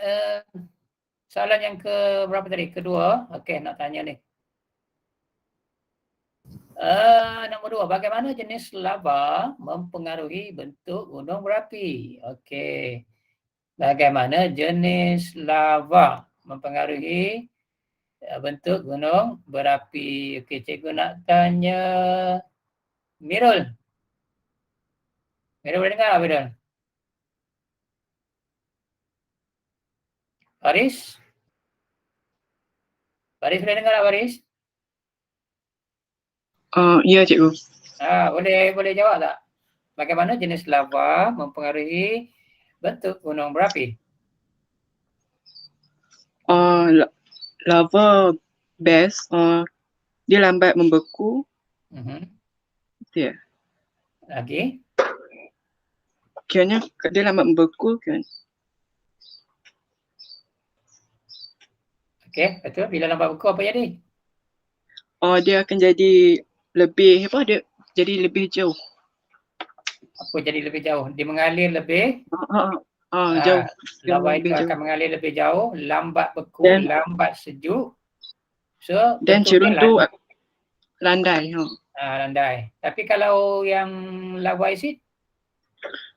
Soalan yang ke berapa tadi? Kedua. Okey, nak tanya ni. Nombor 2. Bagaimana jenis lava mempengaruhi bentuk gunung berapi? Okey. Bagaimana jenis lava mempengaruhi bentuk gunung berapi? Okey, cikgu nak tanya Mirul. Mirul boleh dengar Mirul? Faris? Faris boleh dengar tak Faris? Ya cikgu. Boleh jawab tak? Bagaimana jenis lava mempengaruhi bentuk gunung berapi? Lava base dia lambat membeku. Ya. Lagi? Kiranya dia lambat membeku kan. Okey, betul. Bila lambat beku apa jadi? Dia akan jadi lebih dia jadi lebih jauh. Apa jadi lebih jauh? Dia mengalir lebih jauh. Lava itu lebih akan mengalir lebih jauh, lambat beku, lambat sejuk. So, dan cerun tu landai. Landai. Tapi kalau yang lava acid?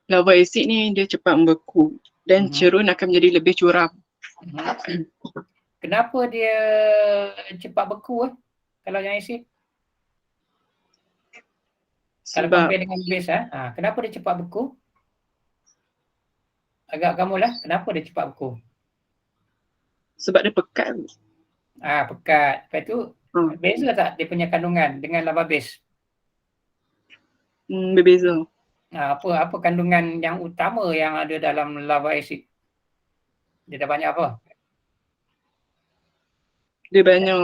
Lava acid ni dia cepat membeku dan cerun akan menjadi lebih curam. Kenapa dia cepat beku kalau yang acid? Kalau compare dengan base kenapa dia cepat beku? Agak kamu lah, kenapa dia cepat beku? Sebab dia pekat. Pekat. Lepas tu beza tak dia punya kandungan dengan lava base? Berbeza. Apa kandungan yang utama yang ada dalam lava acid? Dia dah banyak apa? Dia banyak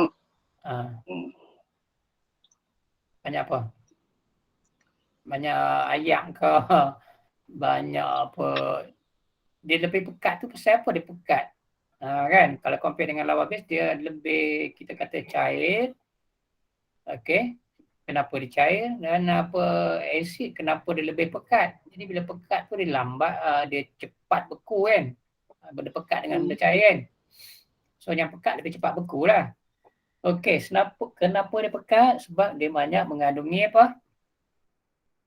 banyak apa? Banyak ayak ke? Banyak apa? Dia lebih pekat tu pasal apa dia pekat? Kan? Kalau compare dengan lava base dia lebih kita kata cair. Okey. Kenapa dia cair? Dan apa acid kenapa dia lebih pekat? Jadi bila pekat tu dia lambat, dia cepat beku kan? Benda pekat dengan benda cair kan? So yang pekat lebih cepat beku lah. Okey, kenapa dia pekat? Sebab dia banyak mengandungi apa?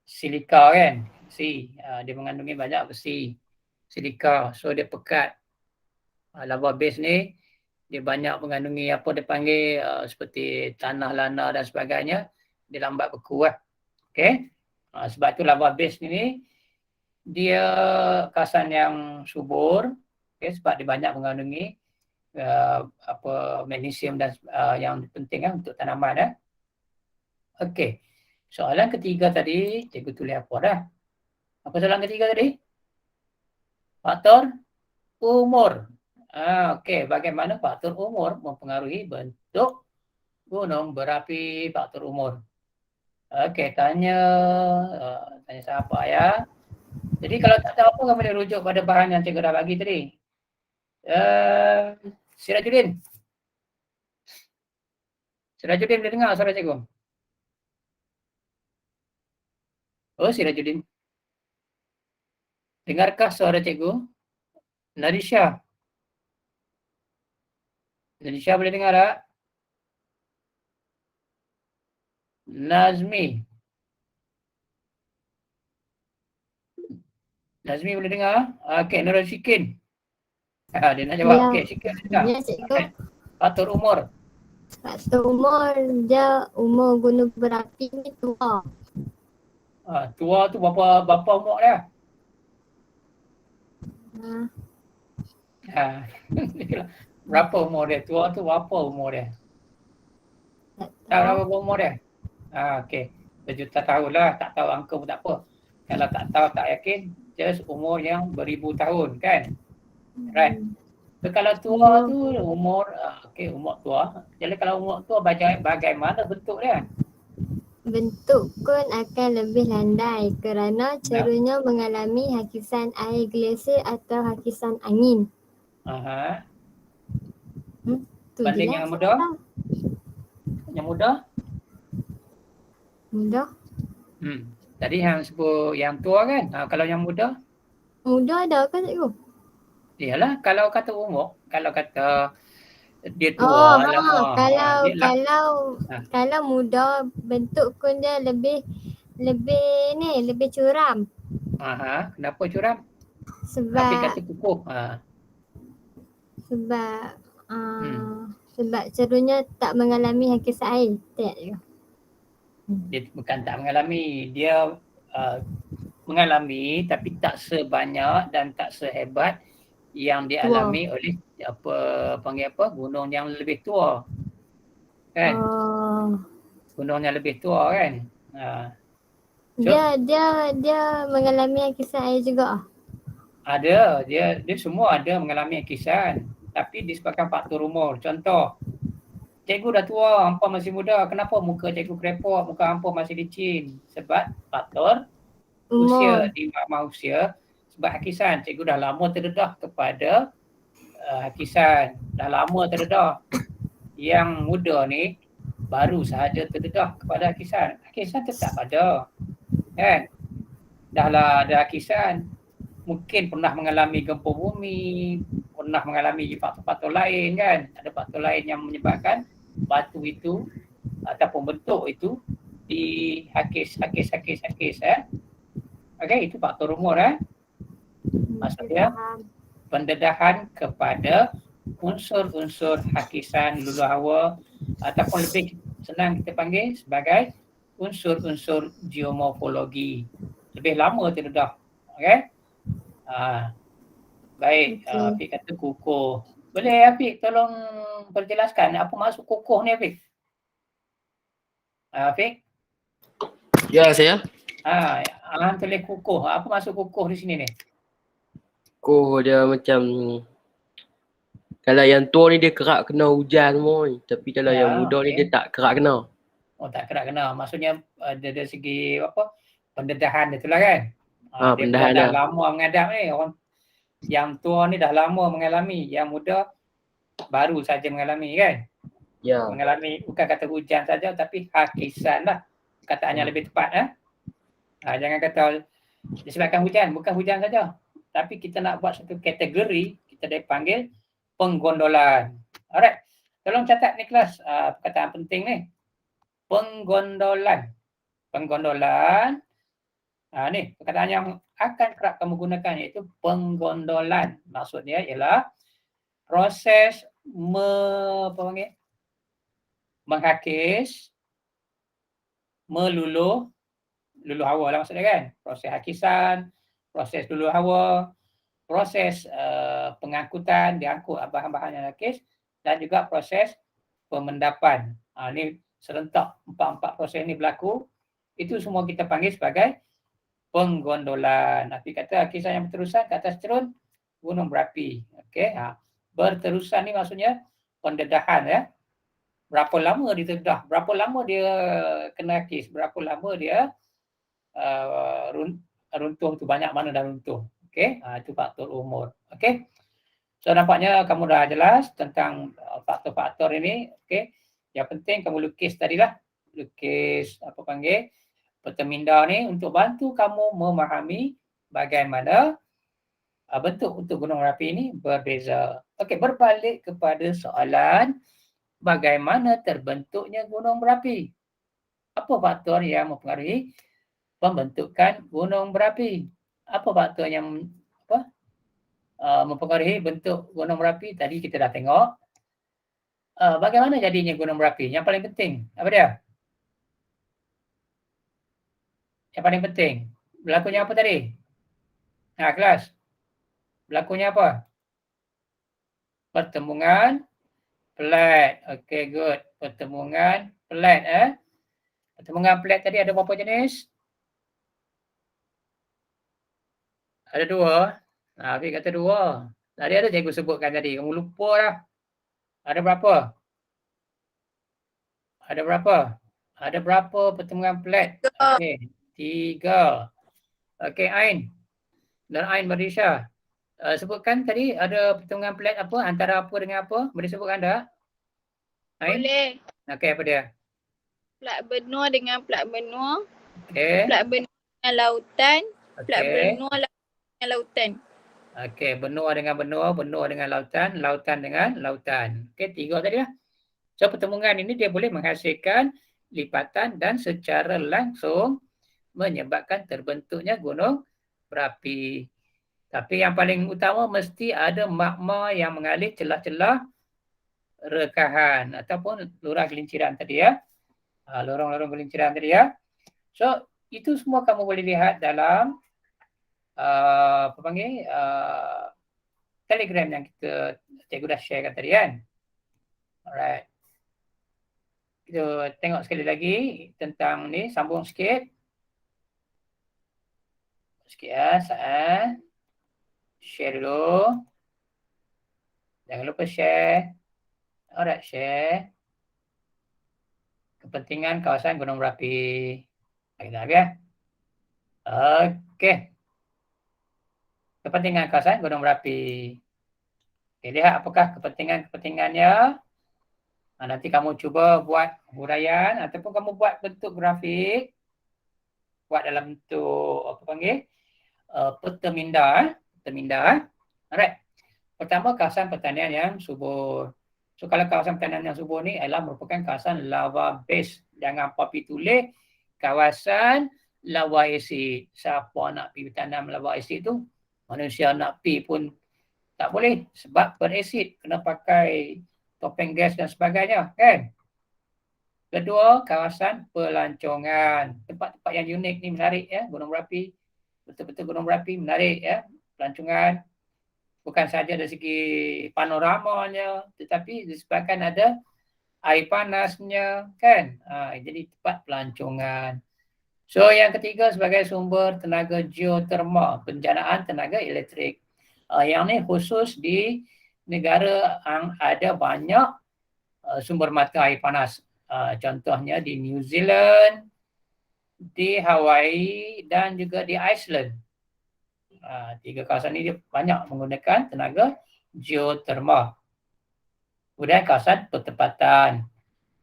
Silika kan? Dia mengandungi banyak besi. Silika. So dia pekat. Lava base ni dia banyak mengandungi apa dia panggil seperti tanah lana dan sebagainya. Dia lambat beku lah. Okey. Sebab tu lava base ni dia kawasan yang subur. Okay, sebab dia banyak mengandungi magnesium dan yang penting untuk tanaman. Okey. Soalan ketiga tadi, cikgu tulis apa dah? Apa soalan ketiga tadi? Faktor umur. Okey, bagaimana faktor umur mempengaruhi bentuk gunung berapi? Faktor umur. Okey, tanya siapa ya? Jadi kalau tak tahu apa kan boleh rujuk pada bahan yang cikgu dah bagi tadi. Sirajuddin. Sirajuddin boleh dengar suara cikgu? Sirajuddin. Dengarkah suara cikgu? Narisha. Narisha boleh dengar tak? Nazmi. Nazmi boleh dengar? Okey, Nurul Syikin. Dia nak jawab. Okey, Syikin dengar. Ya, cikgu. Faktor umur. Faktor umur, dia umur gunung berapi ni tua. Tua tu berapa umur dia? Ah, Berapa umur dia? Tua tu berapa umur dia? tak Tahu tahu. berapa umur dia? Okey. Berjuta tahun lah. Tak tahu angka pun tak apa. Kalau tak tahu, tak yakin, just umur yang beribu tahun kan? Right. So, kalau tua tu umur, umur tua. Jadi kalau umur tua bagaimana bentuk dia? Bentuk kun akan lebih landai kerana cerunya mengalami hakisan air glasier atau hakisan angin. Aha. Tu Banding je lah yang saya muda? tahu. Yang muda? Muda? Tadi yang sebut yang tua kan? Kalau yang muda? Muda ada ke cikgu? Iyalah, kalau kata umur, kalau kata dia Oh, tua lama. Dia lah. kalau muda bentuk kun dia lebih curam. Kenapa curam? Tapi kata Sebab kukuh. sebab cerunya tak mengalami hakisan air. Tak cikgu? Dia bukan tak mengalami, dia mengalami tapi tak sebanyak dan tak sehebat yang dialami oleh gunung yang lebih tua. Kan? Gunung yang lebih tua kan? Dia mengalami hakisan air juga. Ada, dia semua ada mengalami hakisan, tapi disebabkan faktor umur. Contoh, cikgu dah tua, hampa masih muda. Kenapa muka cikgu krepot, muka hampa masih licin? Sebab faktor usia, di usia. Sebab hakisan, cikgu dah lama terdedah kepada hakisan. Dah lama terdedah. Yang muda ni baru sahaja terdedah kepada hakisan. Hakisan tetap ada. Kan? Dah lah ada hakisan. Mungkin pernah mengalami gempa bumi, pernah mengalami faktor-faktor lain kan. Ada faktor lain yang menyebabkan batu itu ataupun bentuk itu di hakis. Okey, itu faktor umur maksudnya pendedahan kepada unsur-unsur hakisan luluh hawa ataupun lebih senang kita panggil sebagai unsur-unsur geomorfologi. Lebih lama terdedah. Okey? Baik, Afiq kata kukuh. Boleh Afiq tolong perjelaskan apa maksud kukuh ni Afiq? Afiq? Ya, saya. Tulis kukuh. Apa maksud kukuh di sini ni? Kukuh dia macam, kalau yang tua ni dia kerak kena hujan semua ni. Tapi kalau yang muda ni dia tak kerak kena. Oh, tak kerak kena. Maksudnya dari segi apa? Pendedahan dia tu lah kan? Dia dah lama mengadap ni. Orang yang tua ni dah lama mengalami, yang muda baru saja mengalami kan? Ya. Mengalami bukan kata hujan saja tapi hakisan lah. Kataannya lebih tepat. Jangan kata disebabkan hujan, bukan hujan saja. Tapi kita nak buat satu kategori, kita dia panggil penggondolan. Alright. Tolong catat ni kelas perkataan penting ni. Penggondolan. Penggondolan. Ni perkataan yang akan kerap kamu gunakan iaitu penggondolan. Maksudnya ialah proses menghakis, meluluh hawa lah maksudnya kan. Proses hakisan, proses luluh hawa, proses pengangkutan, diangkut bahan-bahan yang hakis dan juga proses pemendapan. Ni serentak empat proses ni berlaku. Itu semua kita panggil sebagai penggondolan. Nabi kata hakisan yang berterusan ke atas cerun gunung berapi. Okey. Berterusan ni maksudnya pendedahan ya. Berapa lama dia terdedah, berapa lama dia kena hakis, berapa lama dia runtuh tu, banyak mana dah runtuh. Okey. Itu faktor umur. Okey. So nampaknya kamu dah jelas tentang faktor-faktor ini. Okey. Yang penting kamu lukis tadilah. Lukis apa panggil peta minda ni untuk bantu kamu memahami bagaimana bentuk untuk gunung berapi ini berbeza. Okey, berbalik kepada soalan bagaimana terbentuknya gunung berapi. Apa faktor yang mempengaruhi pembentukan gunung berapi? Apa faktor yang mempengaruhi bentuk gunung berapi? Tadi kita dah tengok. Bagaimana jadinya gunung berapi? Yang paling penting, apa dia? Yang paling penting, berlakunya apa tadi? Kelas. berlakunya apa? Pertemuan pelat. Okay, good. Pertemuan pelat. Pertemuan pelat tadi ada berapa jenis? Ada 2. Hafiz kata 2. Tadi ada cikgu sebutkan tadi. Kamu lupa dah. Ada berapa? Ada berapa? Ada berapa pertemuan pelat? Okey, 3. Okey, Ain. Dan Ain Marisha. Sebutkan tadi ada pertemuan pelat apa? Antara apa dengan apa? Boleh sebutkan tak? Ain? Boleh. Okey, apa dia? Plat benua dengan plat benua. Okey. Plat benua dengan lautan. Plat Okey. benua dengan lautan. Okey, benua dengan benua, benua dengan lautan, lautan dengan lautan. Okey, 3 tadi lah. So, pertemuan ini dia boleh menghasilkan lipatan dan secara langsung menyebabkan terbentuknya gunung berapi. Tapi yang paling utama mesti ada magma yang mengalir celah-celah rekahan ataupun lurang gelinciran tadi ya. Lorong-lorong gelinciran tadi ya. So, itu semua kamu boleh lihat dalam Telegram yang kita cikgu dah sharekan tadi kan. Alright. Kita tengok sekali lagi tentang ni, sambung sikit. Sikit ya, saat. Share dulu. Jangan lupa share. Alright, share. Kepentingan kawasan Gunung Merapi. Kita ya. Okey. Kepentingan kawasan Gunung Merapi. Okay, lihat apakah kepentingannya. Nanti kamu cuba buat huraian ataupun kamu buat bentuk grafik. Buat dalam bentuk peta minda. Alright. Pertama, kawasan pertanian yang subur. So kalau kawasan pertanian yang subur ni adalah merupakan kawasan lava base. Jangan papi tulis kawasan lava acid. Siapa nak pergi tanam lava acid tu? Manusia nak pergi pun tak boleh sebab berasid, kena pakai topeng gas dan sebagainya kan. Kedua, kawasan pelancongan. Tempat-tempat yang unik ni menarik ya, Gunung Merapi. Betul-betul Gunung Merapi menarik ya, pelancongan. Bukan saja dari segi panoramanya tetapi disebabkan ada air panasnya kan. Jadi tempat pelancongan. So yang ketiga sebagai sumber tenaga geotermal, penjanaan tenaga elektrik. Yang ni khusus di negara yang ada banyak sumber mata air panas. Contohnya di New Zealand, di Hawaii dan juga di Iceland. 3 kawasan ini dia banyak menggunakan tenaga geotermal. Kemudian kawasan pertempatan.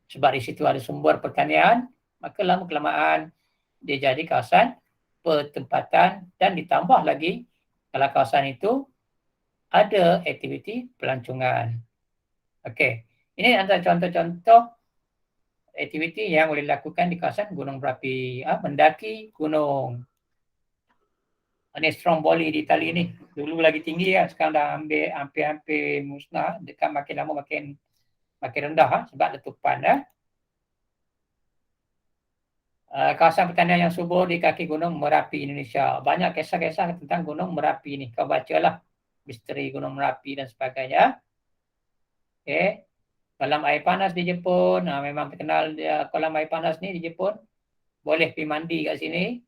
Sebab di situ ada sumber pertanian, maka lama-kelamaan dia jadi kawasan pertempatan dan ditambah lagi kalau kawasan itu ada aktiviti pelancongan. Okey, ini antara contoh-contoh aktiviti yang boleh dilakukan di kawasan Gunung Merapi. Mendaki gunung. Ini Stromboli di Itali ni. Dulu lagi tinggi ya, sekarang dah ambil hampir-hampir musnah. Dekat makin lama makin rendah sebab letupan . Kawasan pertanian yang subur di kaki Gunung Merapi Indonesia. Banyak kisah-kisah tentang Gunung Merapi ni. Kau bacalah misteri Gunung Merapi dan sebagainya. Okey. Kolam air panas di Jepun. Memang terkenal kolam air panas ni di Jepun. Boleh pergi mandi kat sini.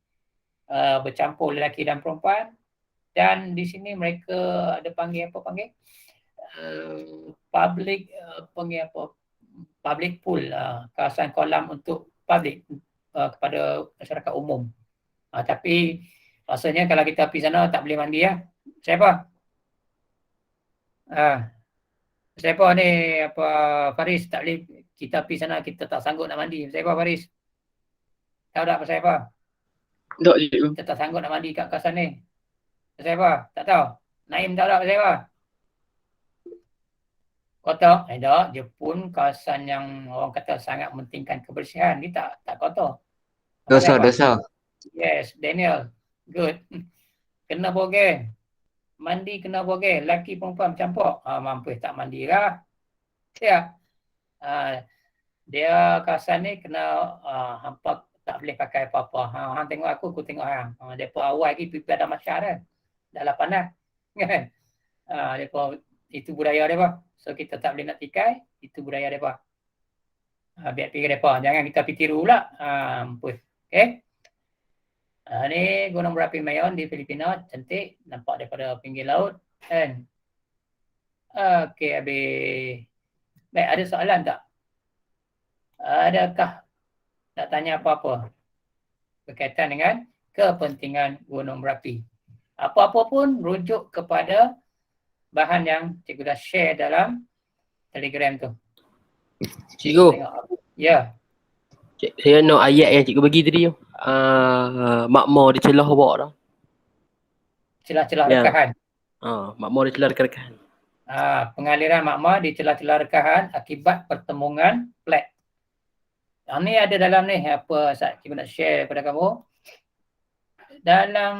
Bercampur lelaki dan perempuan. Dan di sini mereka ada panggil public pool, kawasan kolam untuk public kepada masyarakat umum. Tapi rasanya kalau kita pergi sana tak boleh mandi ya. Siapa? Siapa ni Faris, tak boleh kita pergi sana, kita tak sanggup nak mandi. Siapa Faris? Tahu tak pasal apa? Tak, cikgu. Kita tak sanggup nak mandi kat kawasan ni. Pasal apa? Tak tahu. Naim tahu tak pasal apa? Kotor? Tak. Jepun kawasan yang orang kata sangat mementingkan kebersihan. Dia tak kotor. Dosa. Yes, Daniel. Good. Kena bogel. Mandi kena bogel. Lelaki perempuan campur. Mampus tak mandi lah. Siap. Dia kawasan ni kena hampa tak boleh pakai apa-apa. Hang tengok aku tengok hang. Depa awal lagi pipi ada masyarakat dah. Dah lah panas. Kan? Depa itu budaya depa. So kita tak boleh nak tikai, itu budaya depa. Biar pergi depa, jangan kita pergi tiru pula. Mampus. Okey. Ni gunung berapi Mayon di Filipina, cantik, nampak daripada pinggir laut kan. Okey, habis. Baik, ada soalan tak? Adakah nak tanya apa-apa berkaitan dengan kepentingan gunung berapi? Apa-apa pun rujuk kepada bahan yang cikgu dah share dalam Telegram tu. Cikgu, Ya. saya nak ayat yang cikgu bagi tadi tu. Makmur di celah awak dah. Celah-celah Ya. rekahan. Makmur di celah rekahan. Pengaliran magma di celah-celah rekahan akibat pertemuan plat. Yang ni ada dalam ni, apa Ustaz cikgu nak share kepada kamu. Dalam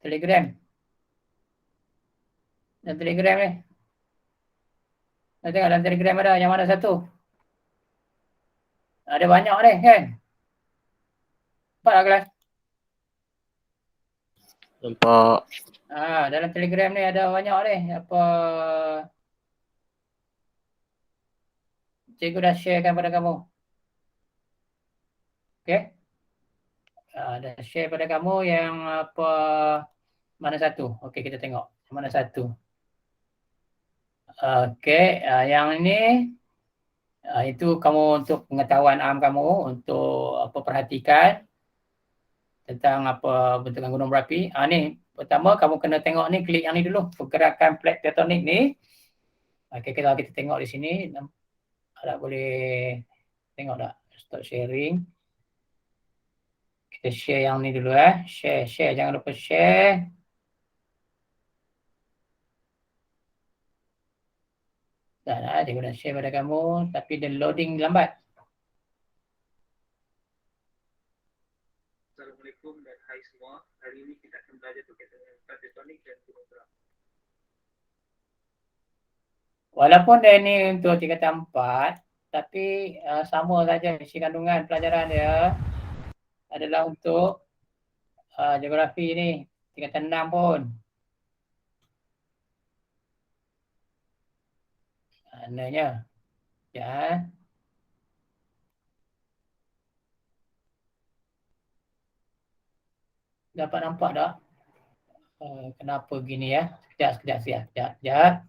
Telegram. Dan Telegram ni. Nak tengok dalam Telegram ada yang mana satu? Ada banyak ni kan? Nampak tak kelas? Nampak. Dalam Telegram ni ada banyak ni. Apa cikgu dah sharekan pada kamu. Okey. Dah share pada kamu yang apa, mana satu? Okey, kita tengok. Yang mana satu? Okey, yang ini itu kamu untuk pengetahuan am kamu, untuk apa, perhatikan tentang apa bentukan gunung berapi. Ni pertama kamu kena tengok ni, klik yang ni dulu, pergerakan plat tektonik ni. Okey, kalau kita tengok di sini, tak boleh tengok tak? Stop sharing. Kita share yang ni dulu share, jangan lupa share. Dah dia guna share pada kamu, tapi dia loading lambat. Assalamualaikum dan hai semua. Hari ini kita akan belajar berkaitan dengan plat tektonik dan gunung berapi. Walaupun dia ni untuk tingkatan 4, tapi sama saja isi kandungan pelajaran dia adalah untuk geografi ni tingkatan 6 pun. Maknanya ya. Dapat nampak tak? Kenapa gini ya? Sekejap.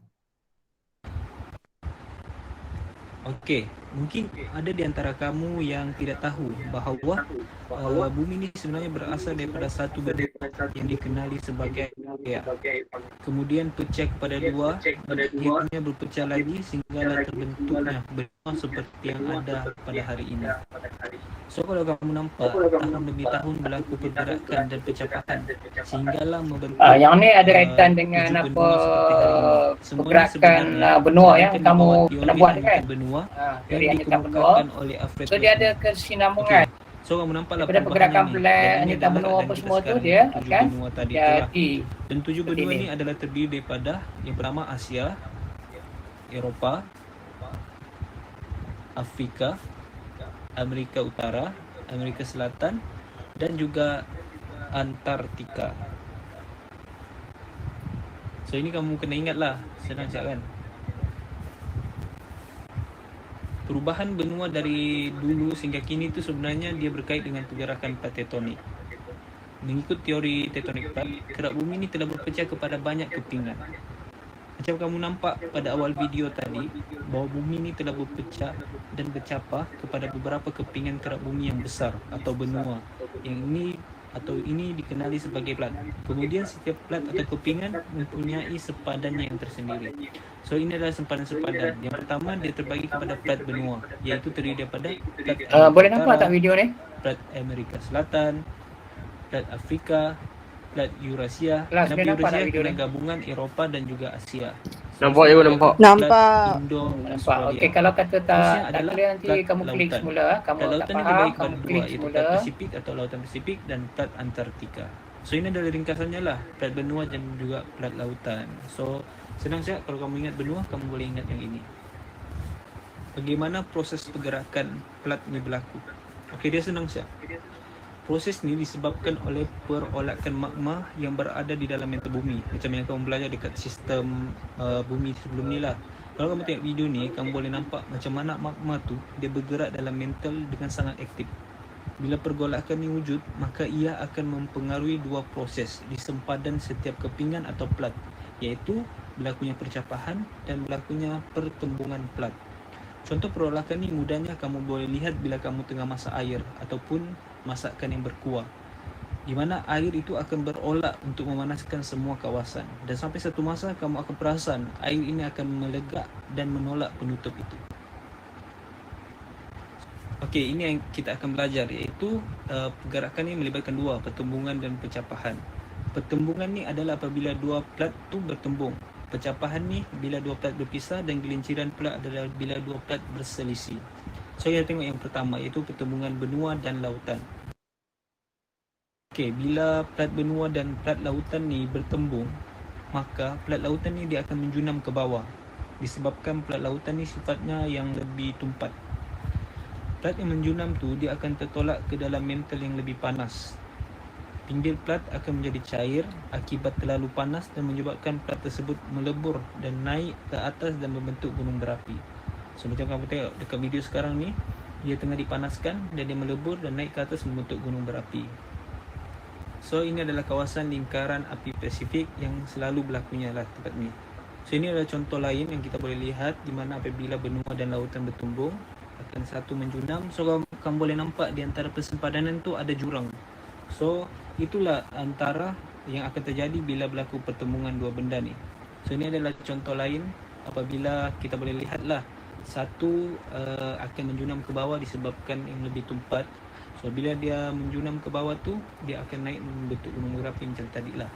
Okey, mungkin ada di antara kamu yang tidak tahu bahawa bumi ini sebenarnya berasal daripada satu benua yang dikenali sebagai ya. Kemudian pecah kepada dua, akhirnya berpecah lagi sehinggalah terbentuknya benua seperti yang ada pada hari ini. So kalau kamu nampak tahun demi tahun berlaku pergerakan dan pencapaian sehinggalah membentuk yang ni ada kaitan dengan apa pergerakan benua yang kamu pernah buat kan? Benua yang dikemukakan oleh Alfred. So dia ada kesinambungan. So kamu nampaklah daripada pergerakan plat, anita benua apa semua tu dia akan jadi. Dan 7 benua ni adalah terdiri daripada yang pertama Asia, Eropah, Afrika, Amerika Utara, Amerika Selatan dan juga Antartika. So ini kamu kena ingatlah, senang cakap kan. Perubahan benua dari dulu sehingga kini itu sebenarnya dia berkait dengan pergerakan plat tektonik. Mengikut teori tektonik plat, kerak bumi ini telah berpecah kepada banyak kepingan. Macam kamu nampak pada awal video tadi, bahawa bumi ini telah berpecah dan bercapah kepada beberapa kepingan kerak bumi yang besar atau benua. Yang ini dikenali sebagai plat. Kemudian setiap plat atau kepingan mempunyai sepadannya yang tersendiri. So ini adalah sempadan-sempadan. Yang pertama dia terbagi kepada plat benua, iaitu terdiri daripada plat boleh nampak tak video ni? Plat Amerika Selatan, plat Afrika, plat Eurasia. Kenapa Eurasia adalah gabungan Eropah dan juga Asia. Nampak je, nampak. Nampak. Okey, kalau kata tak clear nanti kamu klik semula. Kamu tak faham, kamu klik semula. Plat Pasifik atau Lautan Pasifik dan plat Antartika. So ini adalah ringkasannya lah, plat benua dan juga plat lautan. So senang saja kalau kamu ingat benua, kamu boleh ingat yang ini. Bagaimana proses pergerakan plat ini berlaku? Okey, dia senang saja. Proses ni disebabkan oleh perolakan magma yang berada di dalam mantle bumi. Macam yang kamu belajar dekat sistem bumi sebelum ni lah. Kalau kamu tengok video ni, kamu boleh nampak macam mana magma tu dia bergerak dalam mantle dengan sangat aktif. Bila pergolakan ni wujud, maka ia akan mempengaruhi dua proses di sempadan setiap kepingan atau plat, iaitu berlakunya percapahan dan berlakunya pertembungan plat. Contoh perolakan ni mudahnya kamu boleh lihat bila kamu tengah masak air ataupun masakan yang berkuah, di mana air itu akan berolak untuk memanaskan semua kawasan, dan sampai satu masa kamu akan perasan air ini akan melegak dan menolak penutup itu. Okey, ini yang kita akan belajar, iaitu pergerakan ni melibatkan dua, pertembungan dan percapahan. Pertembungan ni adalah apabila dua plat tu bertembung. Percapahan ni bila dua plat berpisah, dan gelinciran pula adalah bila dua plat berselisih. So kita tengok yang pertama, iaitu pertembungan benua dan lautan. Okey, bila plat benua dan plat lautan ni bertembung, maka plat lautan ni dia akan menjunam ke bawah, disebabkan plat lautan ni sifatnya yang lebih tumpat. Plat yang menjunam tu dia akan tertolak ke dalam mantle yang lebih panas. Pinggir plat akan menjadi cair akibat terlalu panas dan menyebabkan plat tersebut melebur dan naik ke atas dan membentuk gunung berapi. So macam kamu tengok dekat video sekarang ni, dia tengah dipanaskan dan dia melebur dan naik ke atas membentuk gunung berapi. So ini adalah kawasan lingkaran api Pasifik yang selalu berlakunya lah tempat ni. So ini adalah contoh lain yang kita boleh lihat di mana apabila benua dan lautan bertumbung akan satu menjunam. So kamu boleh nampak di antara persempadanan tu ada jurang. So itulah antara yang akan terjadi bila berlaku pertemuan dua benda ni. So ini adalah contoh lain apabila kita boleh lihatlah satu akan menjunam ke bawah disebabkan yang lebih tumpat. So bila dia menjunam ke bawah tu, dia akan naik membentuk gunung berapi macam tadi lah.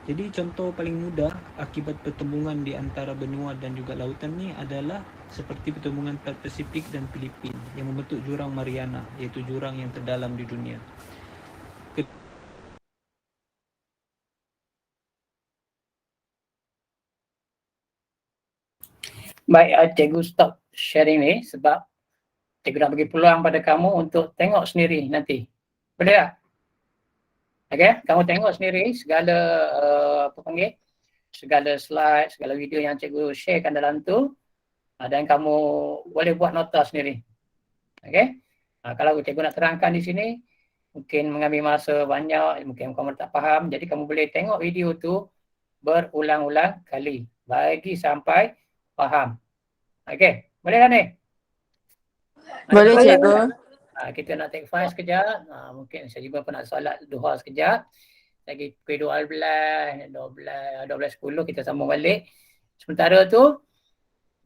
Jadi contoh paling mudah akibat pertembungan di antara benua dan juga lautan ni adalah seperti pertembungan plat Pasifik dan Filipin yang membentuk jurang Mariana, iaitu jurang yang terdalam di dunia. Baik, cikgu stop sharing ni sebab cikgu nak bagi peluang pada kamu untuk tengok sendiri nanti. Boleh tak? Okey, kamu tengok sendiri segala segala slide, segala video yang cikgu sharekan dalam tu, dan kamu boleh buat nota sendiri. Okey? Kalau cikgu nak terangkan di sini, mungkin mengambil masa banyak, mungkin kamu tak faham, jadi kamu boleh tengok video tu berulang-ulang kali bagi sampai faham. Okey, boleh kan ni? Boleh cikgu. Kita nak take file sekejap. Mungkin saya juga nak solat duha sekejap. Lagi pukul 12:10 kita sambung balik. Sementara tu,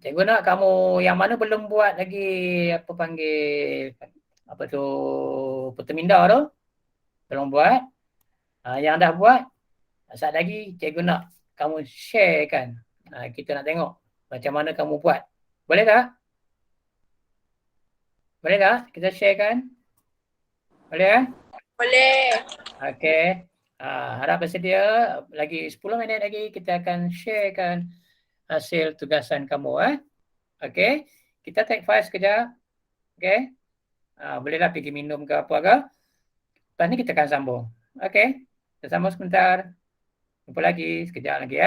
cikgu nak kamu yang mana belum buat lagi perteminda tu, belum buat. Yang dah buat, saat lagi cikgu nak kamu share kan. Kita nak tengok macam mana kamu buat. Boleh tak? Boleh tak? Kita share kan? Boleh kan? Boleh. Okey. Harap bersedia. Lagi 10 minit lagi kita akan sharekan hasil tugasan kamu. Okey. Kita take file sekejap. Okey. Bolehlah pergi minum ke apa ke. Lepas ni kita akan sambung. Okey. Kita sambung sebentar. Jumpa lagi sekejap lagi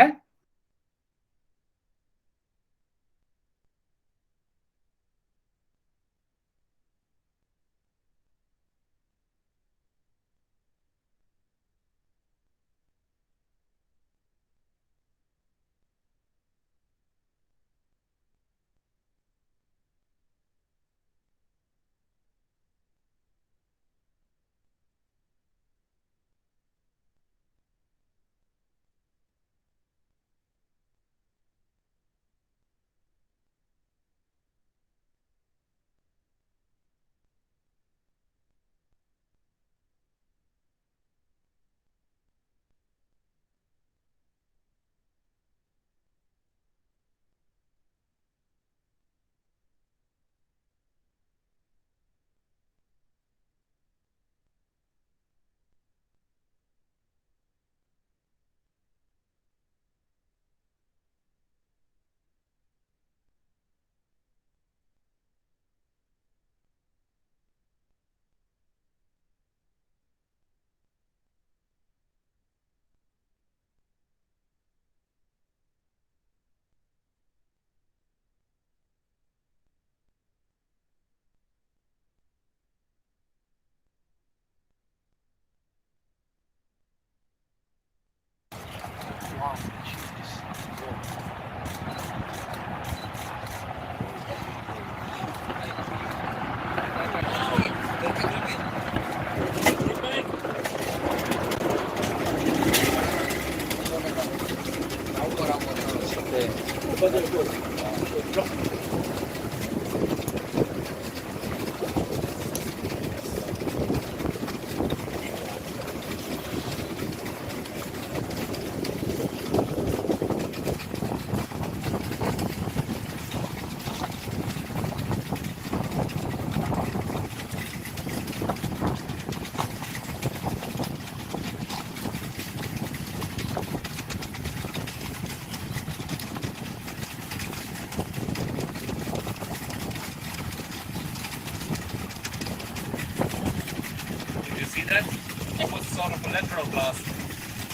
It was sort of a lateral blast.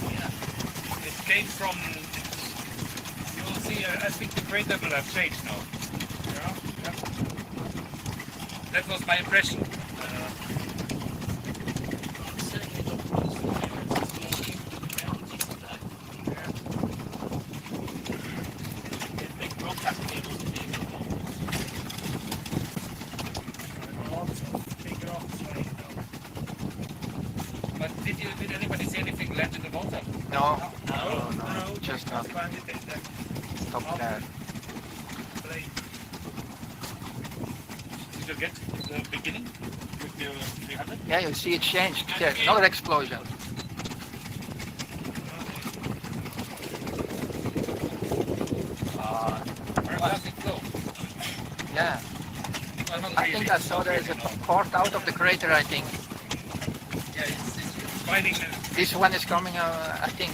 Yeah. It came from. You will see. I think the crater will have changed now. Yeah. Yeah. That was my impression. But did anybody see anything land in the water? No, No. just Stop nothing. Stop there. Did you get the beginning with the 300? Yeah, you see it changed. There's another explosion. Where does it go? Yeah. Well, not I really. think I saw there is a part out of the crater, I think. Yeah, it's finding This one is coming, I think.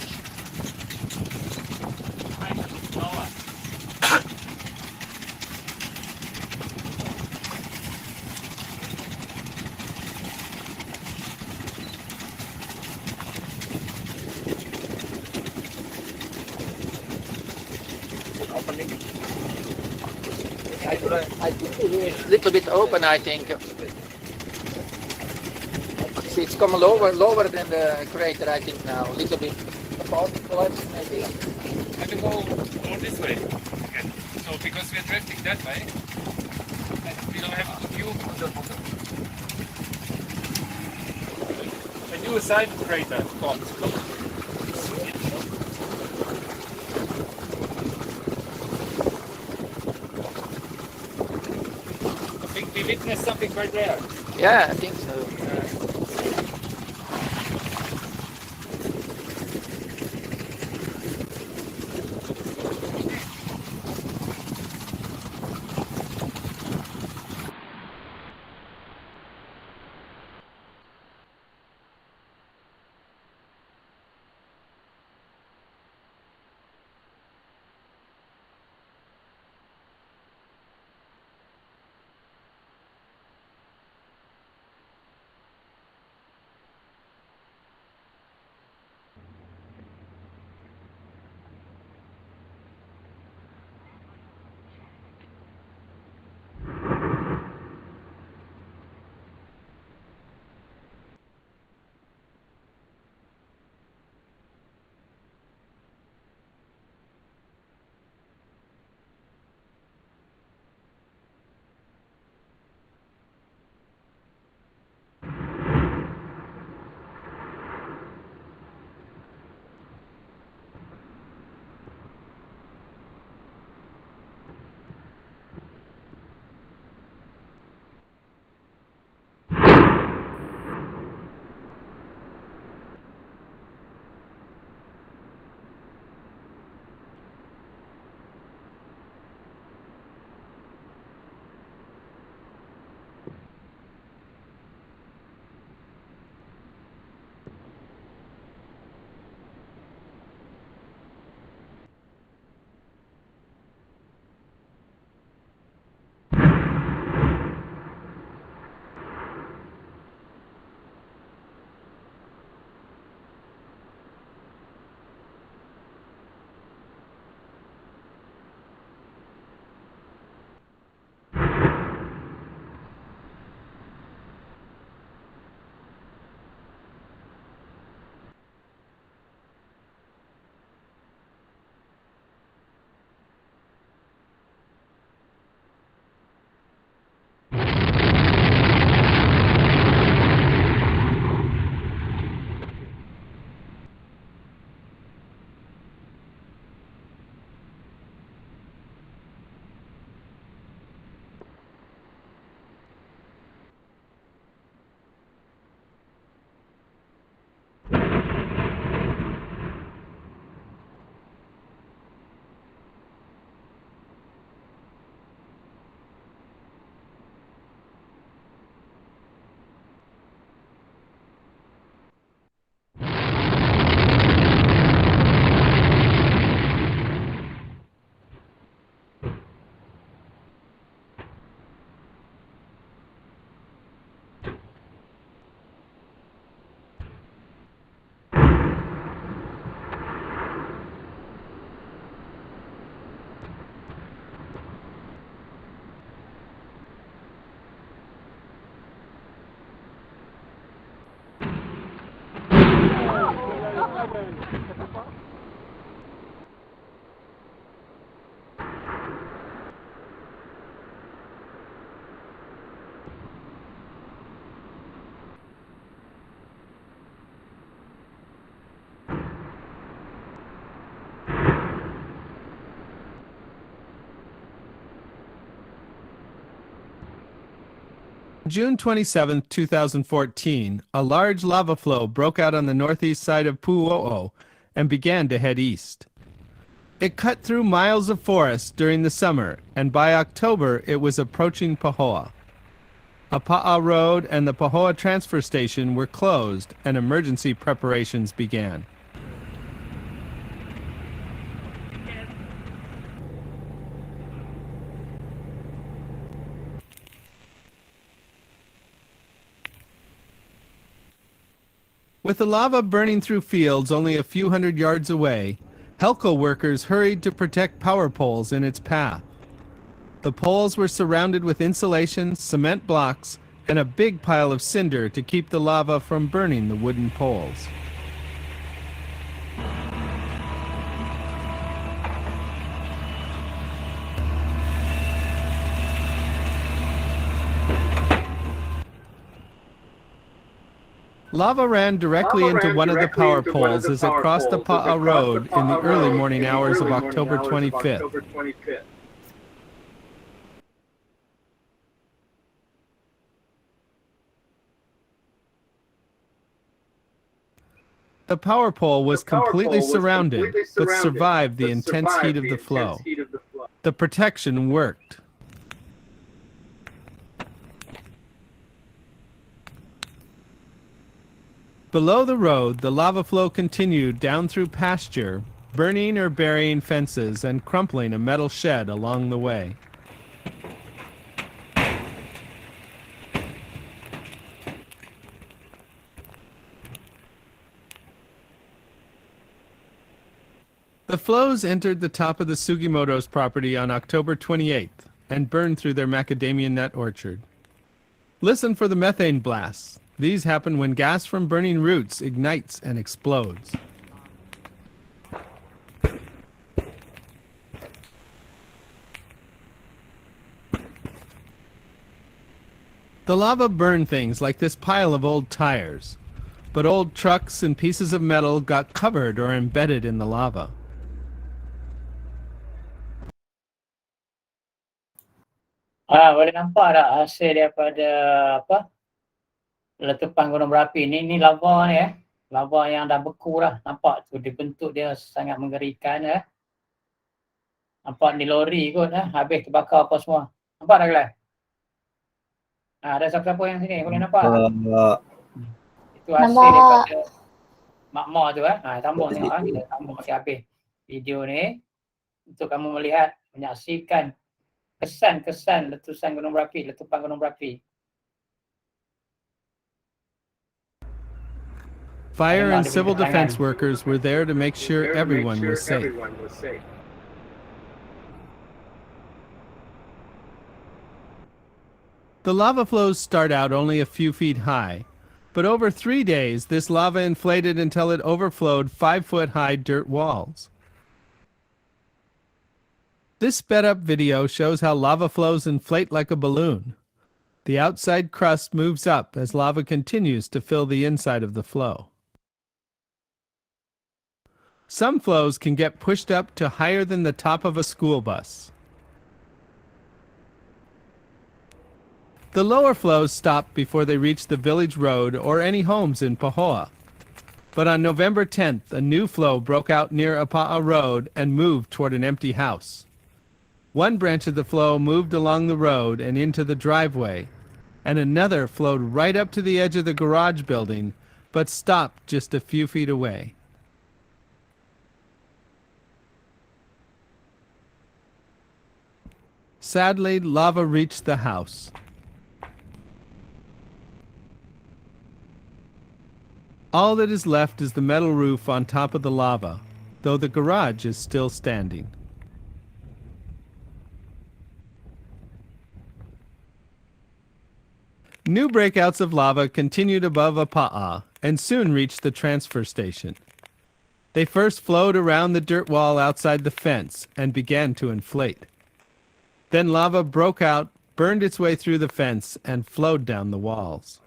I think it is a little bit open, I think. See, it's come lower than the crater, I think now. A little bit about to collapse, maybe. I can go this way again. So because we're drifting that way, we don't have to view the bottom. A new side crater formed. Look. I think we witnessed something right there. Yeah, I think so. June 27, 2014, a large lava flow broke out on the northeast side of Pu'u'o and began to head east. It cut through miles of forest during the summer, and by October it was approaching Pahoa. Apa'a Road and the Pahoa transfer station were closed and emergency preparations began. With the lava burning through fields only a few hundred yards away, Helco workers hurried to protect power poles in its path. The poles were surrounded with insulation, cement blocks, and a big pile of cinder to keep the lava from burning the wooden poles. Lava ran directly into one of the power poles as it crossed the Pa'a Road in the early morning hours of October 25th. The power pole was completely surrounded, but survived the intense heat of the flow. The protection worked. Below the road, the lava flow continued down through pasture, burning or burying fences and crumpling a metal shed along the way. The flows entered the top of the Sugimoto's property on October 28th and burned through their macadamia nut orchard. Listen for the methane blasts. These happen when gas from burning roots ignites and explodes. The lava burned things like this pile of old tires, but old trucks and pieces of metal got covered or embedded in the lava. Boleh nampak tak hasil daripada apa? Letupan gunung berapi ni lava ni lava yang dah beku dah, nampak tu dibentuk dia sangat mengerikan nampak ni lori kot habis terbakar apa semua, nampak tak Glenn? Ada siapa-siapa yang sini boleh nampak itu hasil daripada makmur tu sambung tengok kita sambung masih habis video ni untuk kamu melihat menyaksikan kesan-kesan letupan gunung berapi. Fire and civil defense workers were there to make sure everyone was safe. The lava flows start out only a few feet high, but over 3 days this lava inflated until it overflowed 5-foot-high dirt walls. This sped-up video shows how lava flows inflate like a balloon. The outside crust moves up as lava continues to fill the inside of the flow. Some flows can get pushed up to higher than the top of a school bus. The lower flows stopped before they reached the village road or any homes in Pahoa. But on November 10th, a new flow broke out near Apa'a Road and moved toward an empty house. One branch of the flow moved along the road and into the driveway, and another flowed right up to the edge of the garage building, but stopped just a few feet away. Sadly, lava reached the house. All that is left is the metal roof on top of the lava, though the garage is still standing. New breakouts of lava continued above Apa'a and soon reached the transfer station. They first flowed around the dirt wall outside the fence and began to inflate. Then lava broke out, burned its way through the fence, and flowed down the walls.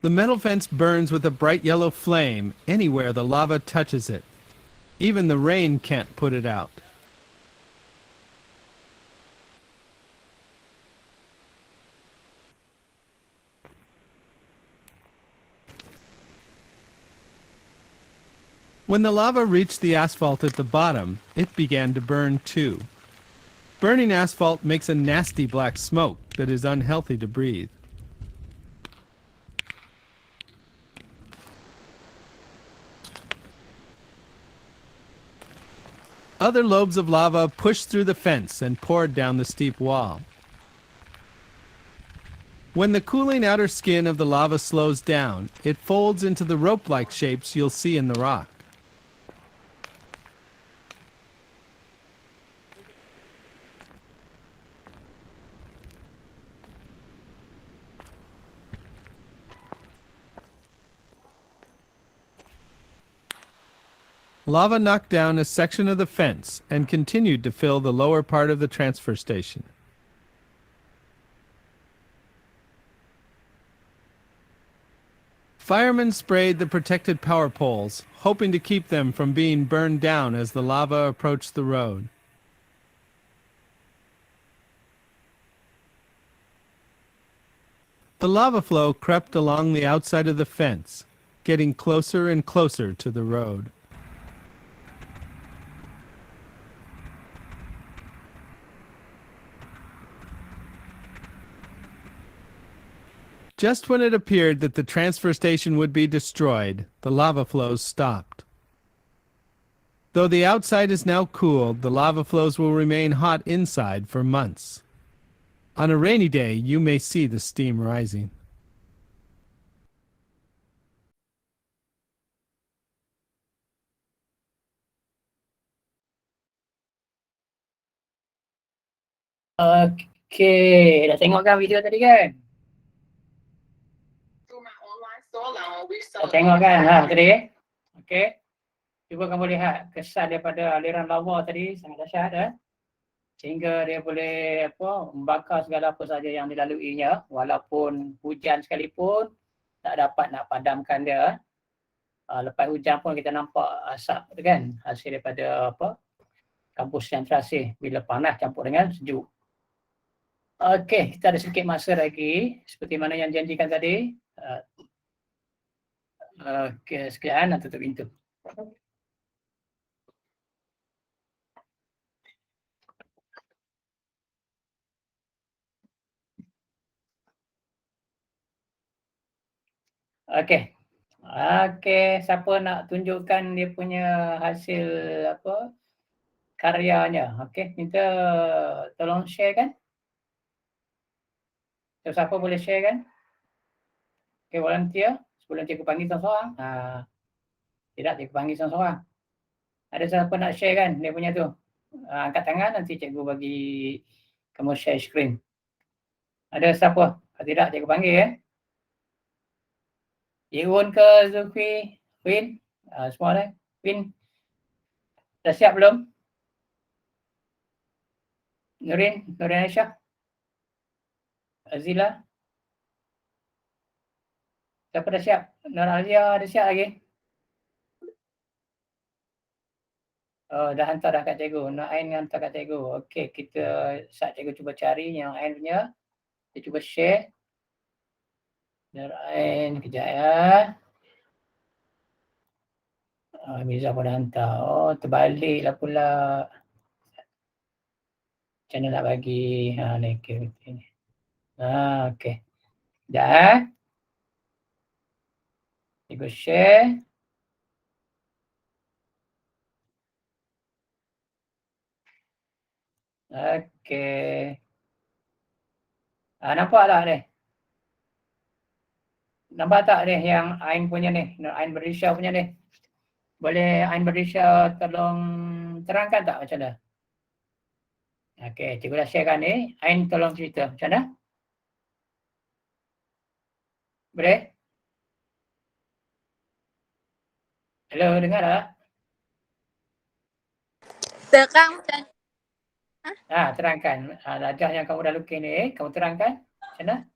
The metal fence burns with a bright yellow flame anywhere the lava touches it. Even the rain can't put it out. When the lava reached the asphalt at the bottom, it began to burn too. Burning asphalt makes a nasty black smoke that is unhealthy to breathe. Other lobes of lava pushed through the fence and poured down the steep wall. When the cooling outer skin of the lava slows down, it folds into the rope-like shapes you'll see in the rock. Lava knocked down a section of the fence and continued to fill the lower part of the transfer station. Firemen sprayed the protected power poles, hoping to keep them from being burned down as the lava approached the road. The lava flow crept along the outside of the fence, getting closer and closer to the road. Just when it appeared that the transfer station would be destroyed, the lava flows stopped. Though the outside is now cooled, the lava flows will remain hot inside for months. On a rainy day, you may see the steam rising. Okey, dah tengok kan video tadi kan? Dah tengok kan tadi? Okey. Cuba kamu lihat kesan daripada aliran lava tadi sangat dahsyat sehingga dia boleh membakar segala apa saja yang dilaluinya walaupun hujan sekalipun tak dapat nak padamkan dia. Lepas hujan pun kita nampak asap tu kan, hasil daripada kampus yang terasih bila panas campur dengan sejuk. Okey, kita ada sedikit masa lagi seperti mana yang janjikan tadi. Okey, sekejap nak tutup pintu. Okey. Okey, siapa nak tunjukkan dia punya hasil karyanya? Okey, minta tolong share kan? Siapa boleh share kan? Okey, volunteer. Sebelum cikgu panggil seorang-seorang. Tidak, cikgu panggil seorang-seorang. Ada siapa nak share kan dia punya tu? Angkat tangan, nanti cikgu bagi kamu share screen. Ada siapa? Kalau tidak, cikgu panggil Irun ke Zulfi? Win? Semua dah? Win? Dah siap belum? Nurin Aisyah? Azila? Siapa dah siap? Nur Alia ada siap lagi? Oh, dah hantar dah kat cikgu. Nur Ain hantar kat cikgu. Okey, kita saat cikgu cuba cari yang Ain punya. Kita cuba share. Nur Ain, kejap ya. Mirza pun dah hantar. Oh, terbaliklah pula. Macam mana nak bagi? Ni aktiviti ni. Okey. Dah. Cikgu share. Okey. Nampak tak ni? Nampak tak ni yang Ain punya ni? Ain Berisha punya ni? Boleh Ain Berisha tolong terangkan tak macam mana? Okey, cikgu dah sharekan ni. Ain tolong cerita macam mana? Boleh? Hello, dengar tak? Terang macam Terangkan. Najah yang kamu dah lukis ni, kamu terangkan. Macam mana?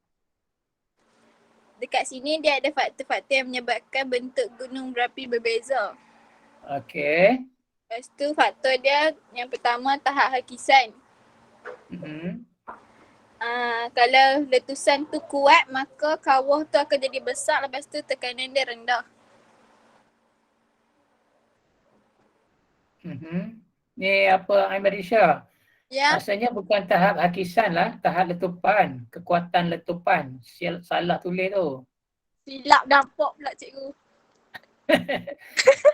dekat sini dia ada faktor-faktor yang menyebabkan bentuk gunung berapi berbeza. Okey. Lepas tu faktor dia yang pertama tahap hakisan. Kalau letusan tu kuat maka kawah tu akan jadi besar, lepas tu tekanan dia rendah. Ni apa Aimarisha? Ya. Maksudnya bukan tahap hakisan lah, tahap letupan, kekuatan letupan. Salah tulis tu. Silap nampak pula cikgu.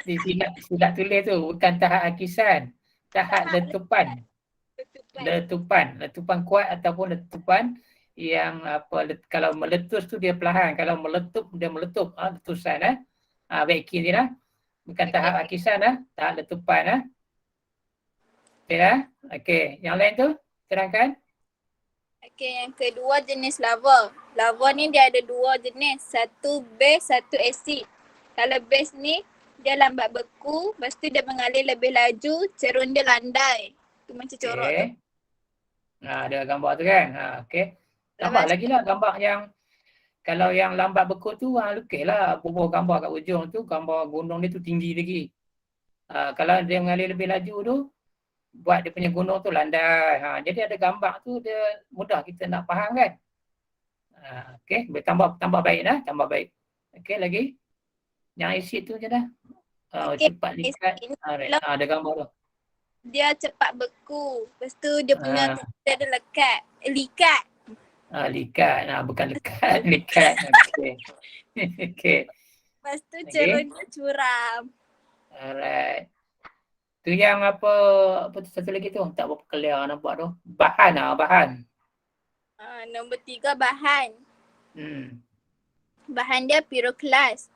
Silap tulis tu, bukan tahap hakisan. Tahap letupan. Letupan kuat ataupun letupan yang kalau meletus tu dia perlahan, kalau meletup dia meletup. Letusan baik kiri lah. Bukan tahap hakisan tahap letupan Okey Okey, yang lain tu terangkan. Okey, yang kedua jenis lava. Lava ni dia ada dua jenis, satu base, satu acid. Kalau base ni dia lambat beku, lepas tu dia mengalir lebih laju, cerun dia landai. Tu macam corak tu. Ada gambar tu kan. Okey. Tambah lagi lah gambar yang kalau yang lambat beku tu lukislah bubuh gambar kat ujung tu, gambar gunung dia tu tinggi lagi. Kalau dia mengalir lebih laju tu buat dia punya gunung tu landai. Jadi ada gambar tu dia mudah kita nak faham kan. Okey, boleh tambah baik dah, tambah baik. Okey, lagi. Yang asid tu je dah. Cepat likat. Ada gambar tu. Dia cepat beku. Lepas tu dia punya dia ada likat. Likat. Bukan lekat, likat. Okey. Okey. Lepas tu cerun dia curam. Alright. Tu yang apa tu satu lagi tu, tak berapa clear nampak tu. Bahan. Nombor 3 bahan. Bahan dia pyroclast.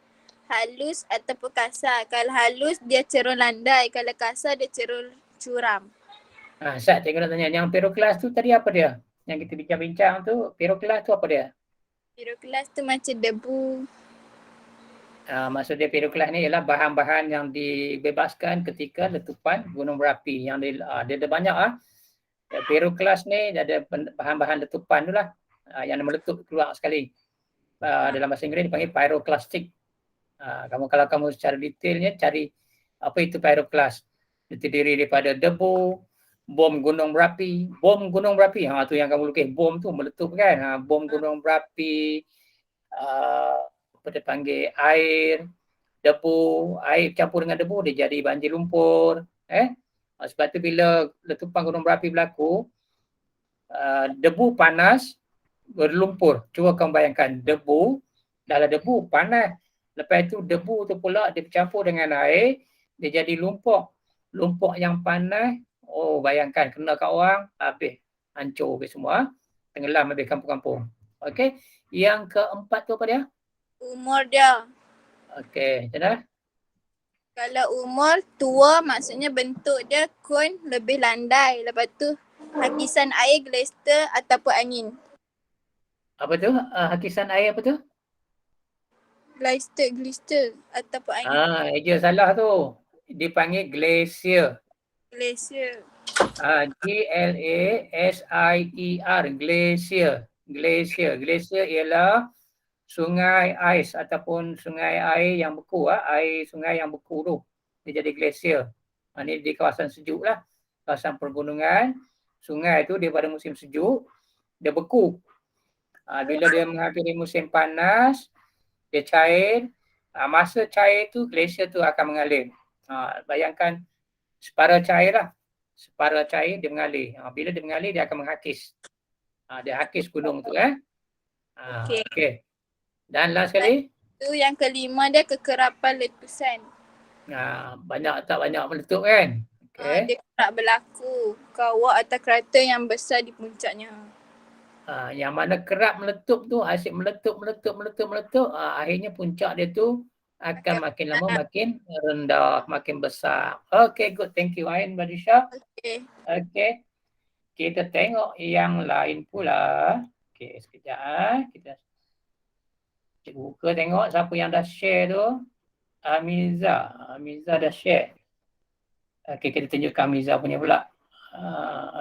Halus ataupun kasar. Kalau halus dia cerun landai, kalau kasar dia cerun curam. Sat, cikgu nak tanya, yang pyroclast tu tadi apa dia? Yang kita bincang-bincang tu, pyroclast tu apa dia? Pyroclast tu macam debu. Maksud dia pyroclast ni ialah bahan-bahan yang dibebaskan ketika letupan gunung berapi. Yang dia ada banyak pyroclast ni ada bahan-bahan letupan tu lah. Yang meletup keluar sekali. Dalam bahasa Inggeris dipanggil pyroclastic. Kalau kamu secara detailnya cari apa itu pyroclast. Dia terdiri daripada debu, bom gunung berapi. Tu yang kamu lukis, bom tu meletup kan. Bom gunung berapi, apa dia panggil, air, debu, air campur dengan debu dia jadi banjir lumpur. Sebab tu bila letupan gunung berapi berlaku, debu panas berlumpur. Cuba kamu bayangkan, debu, dalam debu panas. Lepas tu debu tu pula dia bercampur dengan air, dia jadi lumpur. Lumpur yang panas, bayangkan kena kat orang, habis, hancur habis semua. Tenggelam habis kampung-kampung. Okey, yang keempat tu apa dia? Umur dia. Okey, macam mana? Kalau umur tua maksudnya bentuk dia kon lebih landai. Lepas tu hakisan air glister ataupun angin. Apa tu? Hakisan air apa tu? Glister ataupun angin. Eja salah tu. Dipanggil glacier. Glacier. G-L-A-S-I-E-R. Glacier ialah sungai ais ataupun sungai air yang beku, air sungai yang beku tu. Dia jadi glacier. Ini di kawasan sejuk lah. Kawasan pergunungan, sungai tu dia pada musim sejuk, dia beku. Bila dia menghadapi musim panas, dia cair. Masa cair tu, glacier tu akan mengalir. Bayangkan separa cair lah. Separa cair dia mengalir. Bila dia mengalir, dia akan menghakis. Dia hakis gunung tu. Okey. Dan last sekali? Tu yang kelima dia kekerapan letusan. Banyak tak banyak meletup kan? Okay. Dia kerap berlaku. Kawah atau krater yang besar di puncaknya. Yang mana kerap meletup tu, asyik meletup. Akhirnya puncak dia tu akan makin lama makin rendah, makin besar. Okay, good. Thank you, Ain Badisha. Okay. Kita tengok yang lain pula. Okay, sekejap. Kita buka tengok siapa yang dah share tu. Amiza dah share. Okey, kita tunjukkan Amiza punya pula.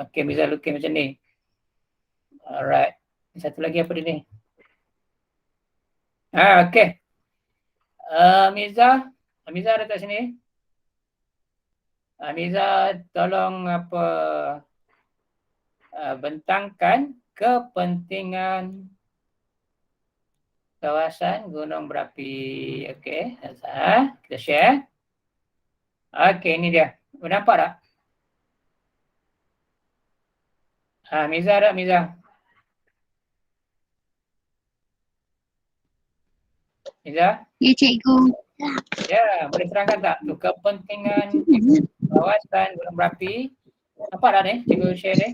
Okey, Amiza lukis macam ni. Alright. Satu lagi apa dia ni? Okey. Amiza ada kat sini. Amiza tolong bentangkan kepentingan kawasan gunung berapi. Okey, kita share. Okey, ini dia. Nampak tak? Miza ada, Miza? Miza? Ya, cikgu. Ya, boleh terangkan tak tu kepentingan kawasan gunung berapi? Nampak tak ni? Cikgu share ni.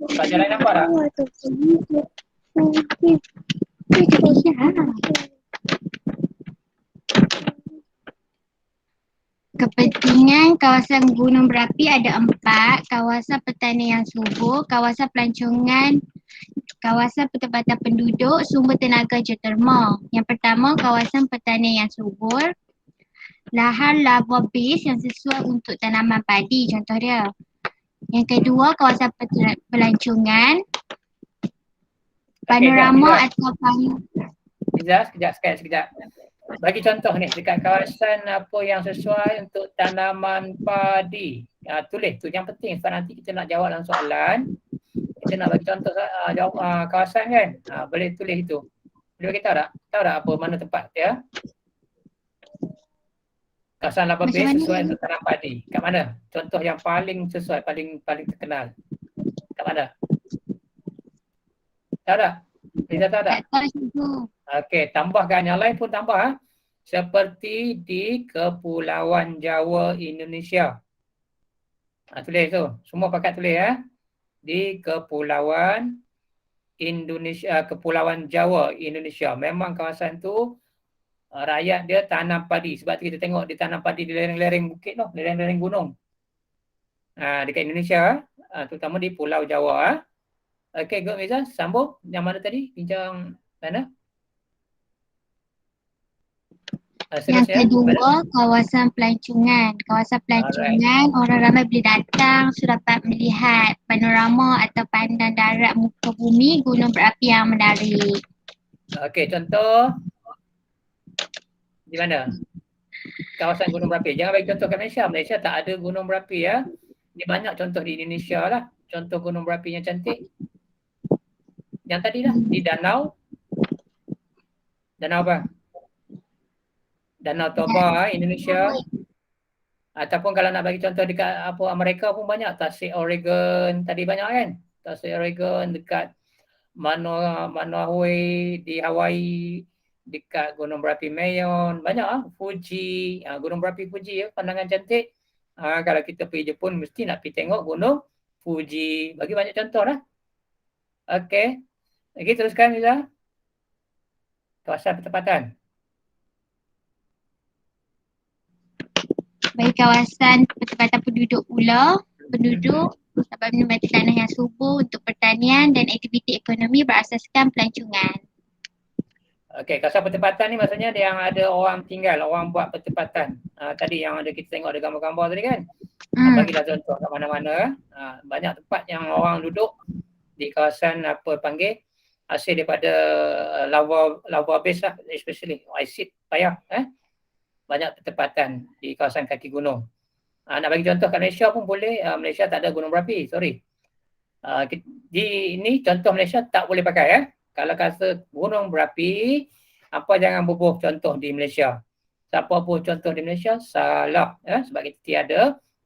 Pelajar lain nampak tak? Kepentingan kawasan gunung berapi ada 4, kawasan pertanian yang subur, kawasan pelancongan, kawasan pertempatan penduduk, sumber tenaga geotermal. Yang pertama, kawasan pertanian yang subur, lahan lava base yang sesuai untuk tanaman padi, contoh dia. Yang kedua, kawasan pelancongan, panorama atau Sekejap. Bagi contoh ni, dekat kawasan apa yang sesuai untuk tanaman padi. Tulis tu yang penting sebab nanti kita nak jawab dalam soalan. Kita nak bagi contoh kawasan kan. Boleh tulis itu. Boleh bagi tahu tak? Tahu tak apa mana tempat dia? Kawasan lava base sesuai untuk tanam padi. Kat mana? Contoh yang paling sesuai, paling terkenal. Kat mana? Tahu tak? Liza tahu tak? Okey, tambahkan yang lain pun tambah. Seperti di Kepulauan Jawa, Indonesia. Tulis tu. Semua pakat tulis ya. Di Kepulauan Indonesia, Kepulauan Jawa, Indonesia. Memang kawasan tu rakyat dia tanam padi. Sebab tu kita tengok dia tanam padi di lereng-lereng bukit tu, lereng-lereng gunung. Dekat Indonesia, terutama di Pulau Jawa. Okey, good Miza. Sambung. Yang mana tadi? Bincang mana? Yang kedua, kawasan pelancongan. Kawasan pelancongan, orang ramai boleh datang, dapat melihat panorama atau pandang darat muka bumi gunung berapi yang menarik. Okey, contoh di mana? Kawasan gunung berapi. Jangan bagi contoh kat Malaysia. Malaysia tak ada gunung berapi ya. Ini banyak contoh di Indonesia lah. Contoh gunung berapi yang cantik. Yang tadi dah, di danau. Danau apa? Danau Toba, Indonesia. Ataupun kalau nak bagi contoh dekat Amerika pun banyak. Tasik Oregon, tadi banyak kan? Tasik Oregon, dekat Manoahui di Hawaii, dekat gunung berapi Mayon, banyak Fuji, gunung berapi Fuji ya, pandangan cantik. Kalau kita pergi Jepun mesti nak pergi tengok gunung Fuji. Bagi banyak contoh lah. Okey. Lagi teruskan Miza. Kawasan pertempatan. Bagi kawasan pertempatan penduduk pula, penduduk dapat menikmati tanah yang subur untuk pertanian dan aktiviti ekonomi berasaskan pelancongan. Okey, kawasan pertempatan ni maksudnya yang ada orang tinggal, orang buat pertempatan. Tadi yang ada kita tengok ada gambar-gambar tadi kan. Bagilah contoh kat mana-mana. Banyak tempat yang orang duduk di kawasan hasil daripada lava base lah, especially acid payah. Banyak pertempatan di kawasan kaki gunung. Nak bagi contoh kat Malaysia pun boleh. Malaysia tak ada gunung berapi, sorry. Di ini contoh Malaysia tak boleh pakai ya. Kalau kata gunung berapi, apa jangan bubuh contoh di Malaysia. Siapa bubuh contoh di Malaysia, salah ya, sebab kita tiada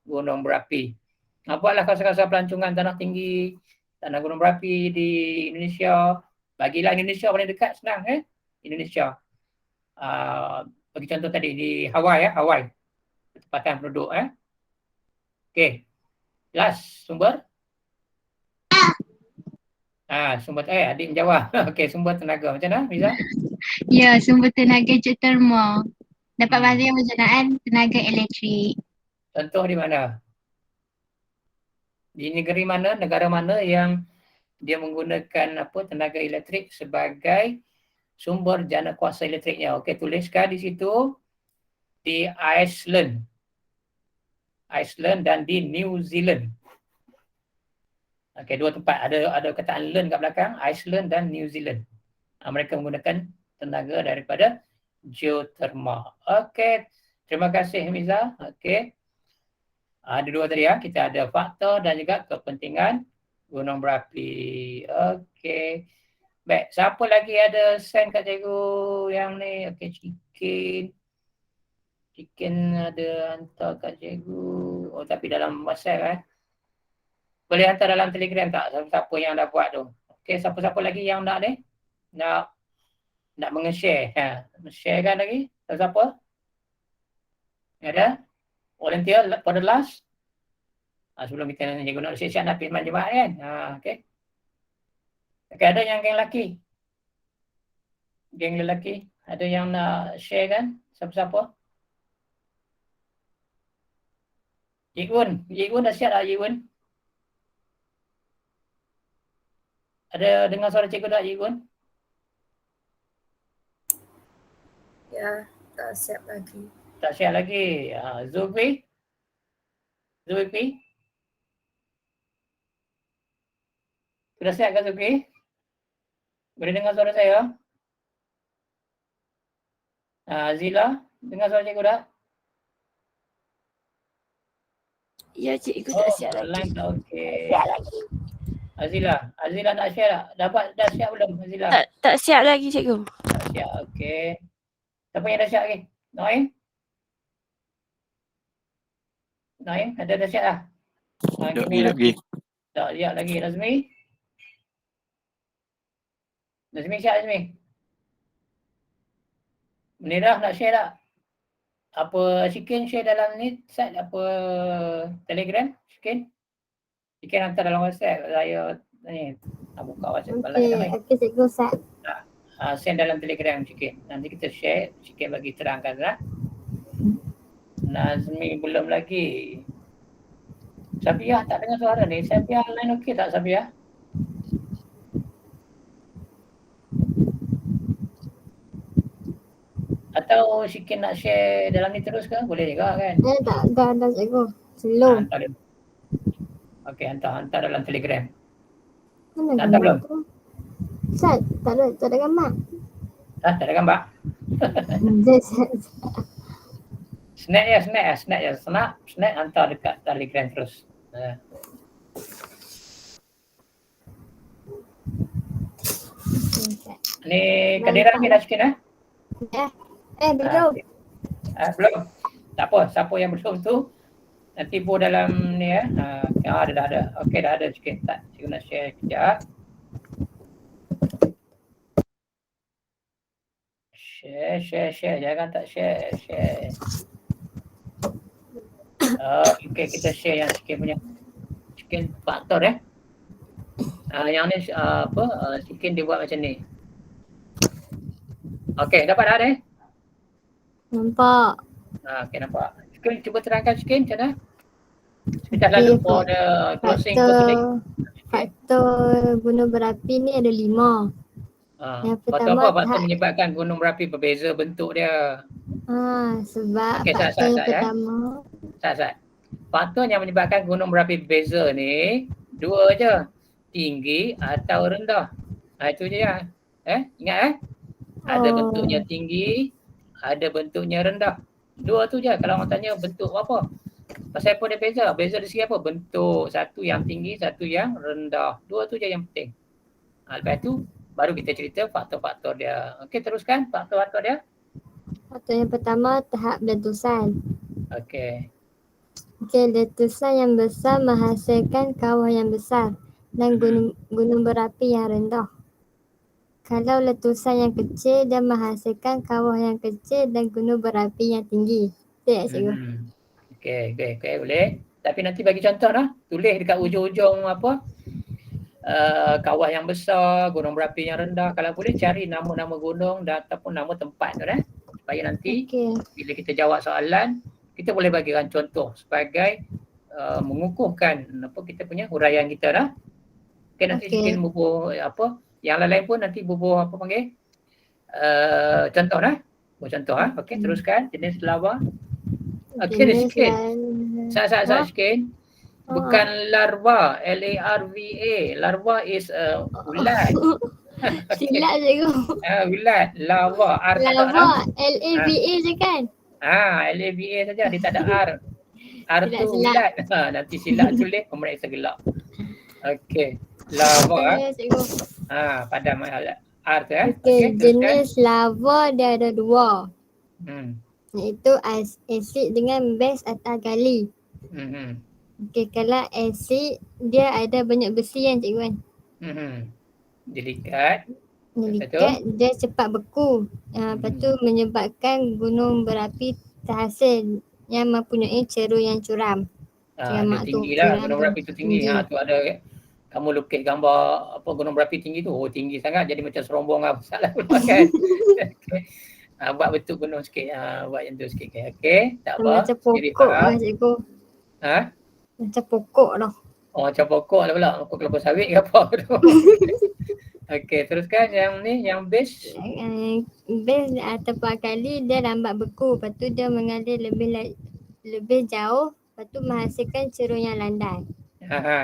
gunung berapi. Buatlah kawasan-kawasan pelancongan tanah tinggi, tanah gunung berapi di Indonesia. Bagilah Indonesia paling dekat, senang Indonesia. Bagi contoh tadi di Hawaii ya, Hawaii. Pertempatan penduduk Okey. Last sumber. Sumber adik menjawab. Okey, sumber tenaga. Macam mana Miza? Ya, sumber tenaga geotermal. Dapat bahasa penggunaan tenaga elektrik. Contoh di mana? Di negara mana yang dia menggunakan tenaga elektrik sebagai sumber jana kuasa elektriknya. Okey, tuliskan di situ di Iceland dan di New Zealand. Okey, dua tempat ada kataan land kat belakang, Iceland dan New Zealand. Mereka menggunakan tenaga daripada geothermal. Okey, terima kasih Hamiza. Okey. Ada dua tadi ya, kita ada faktor dan juga kepentingan gunung berapi. Okey. Baik, siapa lagi ada send kat cikgu yang ni? Okey, Chicken ada hantar kat cikgu. Oh, tapi dalam WhatsApp Boleh hantar dalam Telegram tak? Siapa yang dah buat tu? Okey, siapa-siapa lagi yang nak ni? Nak menge-share. Share kan lagi? Siapa? Ada? Volunteer for the last? Sebelum kita nak guna siap-siap nak firman jemaah kan? Okey. Okey, ada yang geng lelaki? Geng lelaki? Ada yang nak share kan? Siapa-siapa? Cik Gun dah siap tak Cik Gun? Ada dengar suara cikgu tak Cik Gun? Ya, tak siap lagi. Tak siap lagi. Zulfi? Sudah siap ke Zulfi? Boleh dengar suara saya? Zila, dengar suara cikgu tak? Ya, cikgu tak siap lagi. Okey. Azila nak share tak? Dah siap belum Azila? Tak siap lagi cikgu. Tak siap, okey. Siapa yang dah siap lagi? Noim, ada dah siap dah? Lagi. Tak siap lagi. Nazmi siap Nazmi? Munirah nak share tak? Apa Shikin share dalam ni set apa Telegram Shikin? Shikin hantar dalam WhatsApp saya ni nak buka WhatsApp Okey, cikgu set. Send dalam Telegram Shikin. Nanti kita share, Shikin bagi terangkan lah. Nazmi belum lagi. Sabiah tak dengar suara ni. Sabiah line okey tak Sabiah? Atau Shikin nak share dalam ni terus ke? Boleh juga kan? Tak ada cikgu. Slow. Okey, hantar dalam Telegram. Mana Hantar belum? Set, tak ada gambar. Tak ada gambar? Snap je. Snap hantar dekat Telegram terus. Ni kadiran lagi dah Shikin Belum. Belum. Tak apa, siapa yang belum tu nanti pun dalam ni dah ada. Okey, dah ada sikit. Tak, cikgu nak share kejap. Share. Jangan tak share. Okey, kita share yang sikit punya. Sikit faktor yang ni sikit dia buat macam ni. Okey, dapat dah ni? Nampak. Okey, nampak. Sikit cuba terangkan sikit macam mana? Kita lalu for the closing. Faktor gunung berapi ni ada 5. Yang pertama faktor menyebabkan gunung berapi berbeza bentuk dia. Sebab faktor yang pertama. Faktor yang menyebabkan gunung berapi berbeza ni 2 je. Tinggi atau rendah. Itu je ya. Ingat ada bentuknya tinggi, ada bentuknya rendah. 2 tu je. Kalau orang tanya bentuk apa? Pasal apa dia beza? Beza dari segi apa? Bentuk. Satu yang tinggi, satu yang rendah. 2 tu je yang penting. Lepas tu baru kita cerita faktor-faktor dia. Okey, teruskan faktor-faktor dia. Faktor yang pertama tahap letusan. Okey, letusan yang besar menghasilkan kawah yang besar dan gunung berapi yang rendah. Kalau letusan yang kecil dia menghasilkan kawah yang kecil dan gunung berapi yang tinggi. Betul tak cikgu? Okey, boleh. Tapi nanti bagi contoh lah. Tulis dekat ujung-ujung kawah yang besar, gunung berapi yang rendah. Kalau boleh cari nama-nama gunung dan ataupun nama tempat tu supaya nanti bila kita jawab soalan, kita boleh bagikan contoh sebagai mengukuhkan kita punya huraian kita dah. Okey, nanti sikit bubuh yang lain pun nanti bubuh Contoh lah. Contoh okey, teruskan jenis larva. Okey, Jenis sikit. larva. Sikit. Bukan larva, L-A-R-V-A. Larva is ulat. Silap cikgu. Ulat, larva, R tak ada Larva, dah. L-A-V-A je kan? L-A-V-A saja, dia tak ada R. R tu Silap. ulat. Nanti silap tulis pemeriksa gelap. Okey, larva. Ya, cikgu. Padam R tu Okey, jenis larva dia ada dua. Iaitu asid dengan base atau gali. Okey, kalau asid dia ada banyak besi kan cikgu kan? Dilikat. Dilikat, dia cepat beku. Lepas tu menyebabkan gunung berapi terhasil yang mempunyai ceru yang curam. Dia tinggi lah, gunung berapi tu tinggi. Tu ada kamu lukis gambar apa gunung berapi tinggi tu. Oh, tinggi sangat, jadi macam serombong lah. Salah pula kan. Buat bentuk gunung sikit. Buat yang tu sikit. Okey, tak apa. Macam pokok lah cikgu. Macam pokok lah. Macam pokok lah pula. Pokok kelapa sawit ke apa tu. Okey, teruskan yang ni, yang base. Base ataupun akali dia lambat beku. Lepas tu dia mengalir lebih jauh. Lepas tu menghasilkan cerun yang landai.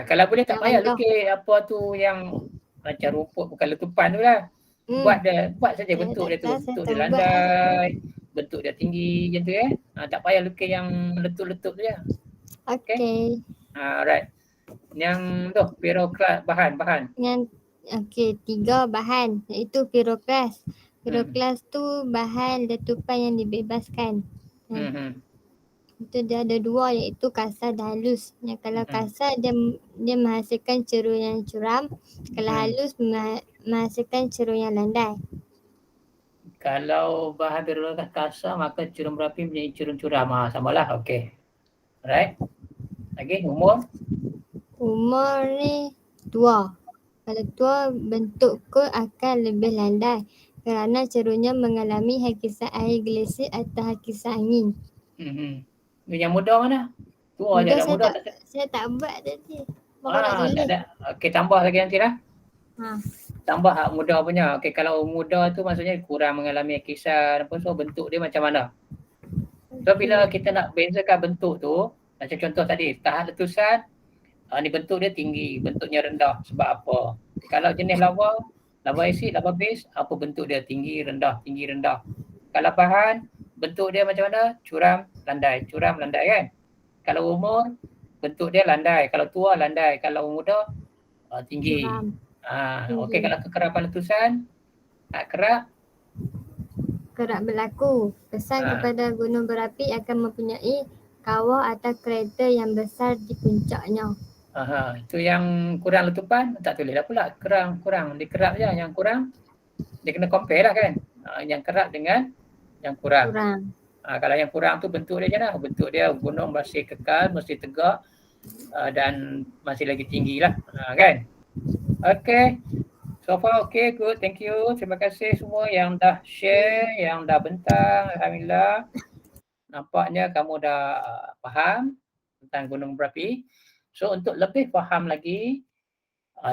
Kalau boleh tak payah lukis apa tu yang macam rumput bukan letupan tu lah. Buat saja bentuk dia tu. Bentuk dia landai, bentuk dia tinggi macam tu tak payah lukis yang letup-letup tu je. Okey. Alright. Yang tu piroklas bahan. Yang okey, 3 bahan iaitu piroklas. Piroklas tu bahan letupan yang dibebaskan. Itu dia ada 2 iaitu kasar dan halus. Yang kalau kasar dia menghasilkan cerun yang curam. Kalau halus menghasilkan cerun yang landai. Kalau bahan piroklas kasar maka cerun berapi menjadi cerun curam. Samalah. Okey. Alright. Lagi umur? Umur ni tua. Kalau tua bentuk kol akan lebih landai kerana cerunnya mengalami hakisan air glasir atau hakisan angin. Yang muda mana? Tua je dah muda. Saya tak buat tadi. Tak ada. Okey, tambah lagi nanti lah. Tambah hak muda punya. Okey, kalau muda tu maksudnya kurang mengalami hakisan apa, so bentuk dia macam mana? So bila kita nak bezakan bentuk tu, macam contoh tadi, tahap letusan, ni bentuk dia tinggi, bentuknya rendah. Sebab apa? Kalau jenis lava asid, lava base, apa bentuk dia? Tinggi, rendah, tinggi, rendah. Kalau bahan, bentuk dia macam mana? Curam, landai kan? Kalau umur, bentuk dia landai. Kalau tua, landai. Kalau muda, tinggi. Okey, kalau kekerapan letusan, kerap berlaku. Kesan kepada gunung berapi akan mempunyai kawah atau krater yang besar di puncaknya. Itu yang kurang letupan, tak tulis dah pula. Kurang. Dia kerap je. Yang kurang, dia kena compare lah kan. Yang kerap dengan yang kurang. Kalau yang kurang tu bentuk dia je lah. Bentuk dia gunung masih kekal, masih tegak dan masih lagi tinggi lah. Kan? Okay. So far okay, good. Thank you. Terima kasih semua yang dah share, yang dah bentang. Alhamdulillah. Nampaknya kamu dah faham tentang gunung berapi. So untuk lebih faham lagi,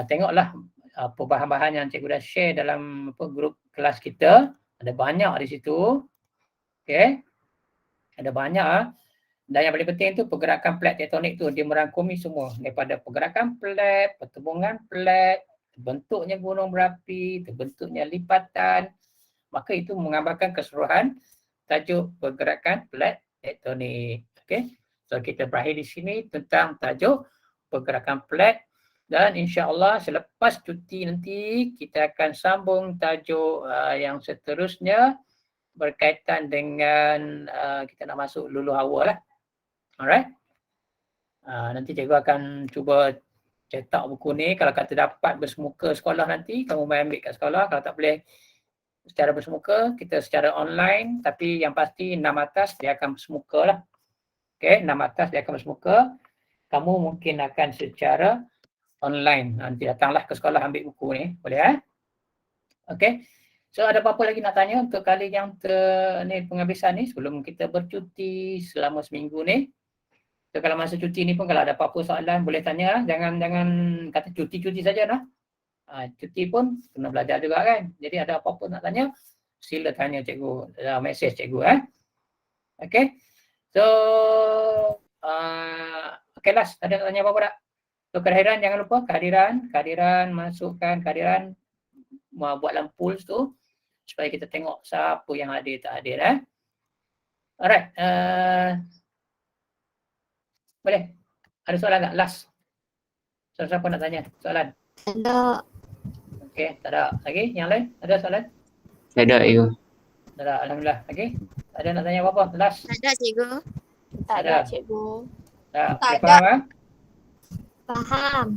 tengoklah apa bahan-bahan yang cikgu dah share dalam grup kelas kita. Ada banyak di situ. Okay. Ada banyak. Dan yang paling penting tu pergerakan plat tektonik tu dia merangkumi semua. Daripada pergerakan plat, pertembungan plat, terbentuknya gunung berapi, terbentuknya lipatan. Maka itu menggambarkan keseluruhan tajuk pergerakan plat tektonik. Okay. So kita berakhir di sini tentang tajuk pergerakan plat. Dan insya-Allah selepas cuti nanti kita akan sambung tajuk yang seterusnya berkaitan dengan kita nak masuk luluh hawa lah. Alright. Nanti cikgu akan cuba cetak buku ni. Kalau kata dapat bersemuka sekolah nanti, kamu main ambil kat sekolah. Kalau tak boleh secara bersemuka, kita secara online. Tapi yang pasti 6 atas dia akan bersemuka lah. Okay, 6 atas dia akan bersemuka. Kamu mungkin akan secara online. Nanti datanglah ke sekolah ambil buku ni. Boleh Okay. So ada apa-apa lagi nak tanya untuk kali yang penghabisan ni sebelum kita bercuti selama seminggu ni. So kalau masa cuti ni pun kalau ada apa-apa soalan boleh tanya lah. Jangan kata cuti saja lah. Cuti pun kena belajar juga kan. Jadi ada apa-apa nak tanya sila tanya cikgu, mesej cikgu. Okay. So, okay last, ada tanya apa-apa tak? So, kehadiran jangan lupa, kehadiran, masukkan kehadiran, buat dalam polls tu, supaya kita tengok siapa yang hadir tak hadir. Alright. Boleh? Ada soalan tak? Last. So, siapa nak tanya soalan? Ada. Okay, tak ada. Lagi? Yang lain? Ada soalan? Tak ada, cikgu. Tak ada, alhamdulillah. Okay. Ada nak tanya apa-apa? Last. Tak ada cikgu. Tak Ada. ada cikgu. Tak Tak faham ah? Faham.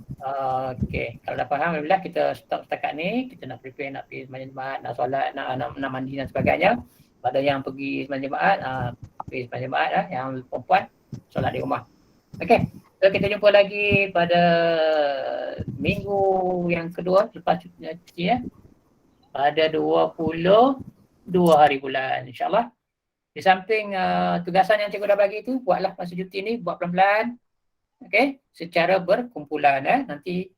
Okey, kalau dah faham, alhamdulillah kita stop setakat ni. Kita nak prepare, nak pergi sembahyang jemaat, nak solat, nak mandi dan sebagainya. Pada yang pergi sembahyang jemaat, pergi sembahyang jemaat yang perempuan solat di rumah. Okey, so kita jumpa lagi pada minggu yang kedua lepas cuti ya. Pada 22 hari bulan, insyaAllah. Di samping tugasan yang cikgu dah bagi tu, buatlah masa cuti ni, buat pelan-pelan. Okey, secara berkumpulan nanti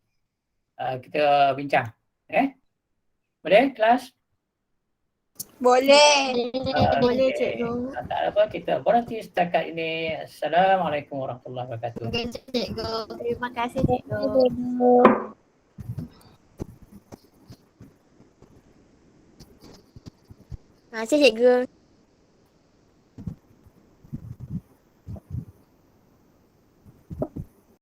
kita bincang. Boleh kelas? Boleh. Boleh cikgu. Tak ada apa, kita berhenti setakat ini. Assalamualaikum warahmatullahi wabarakatuh. Okey, cikgu. Terima kasih cikgu. Terima kasih cikgu.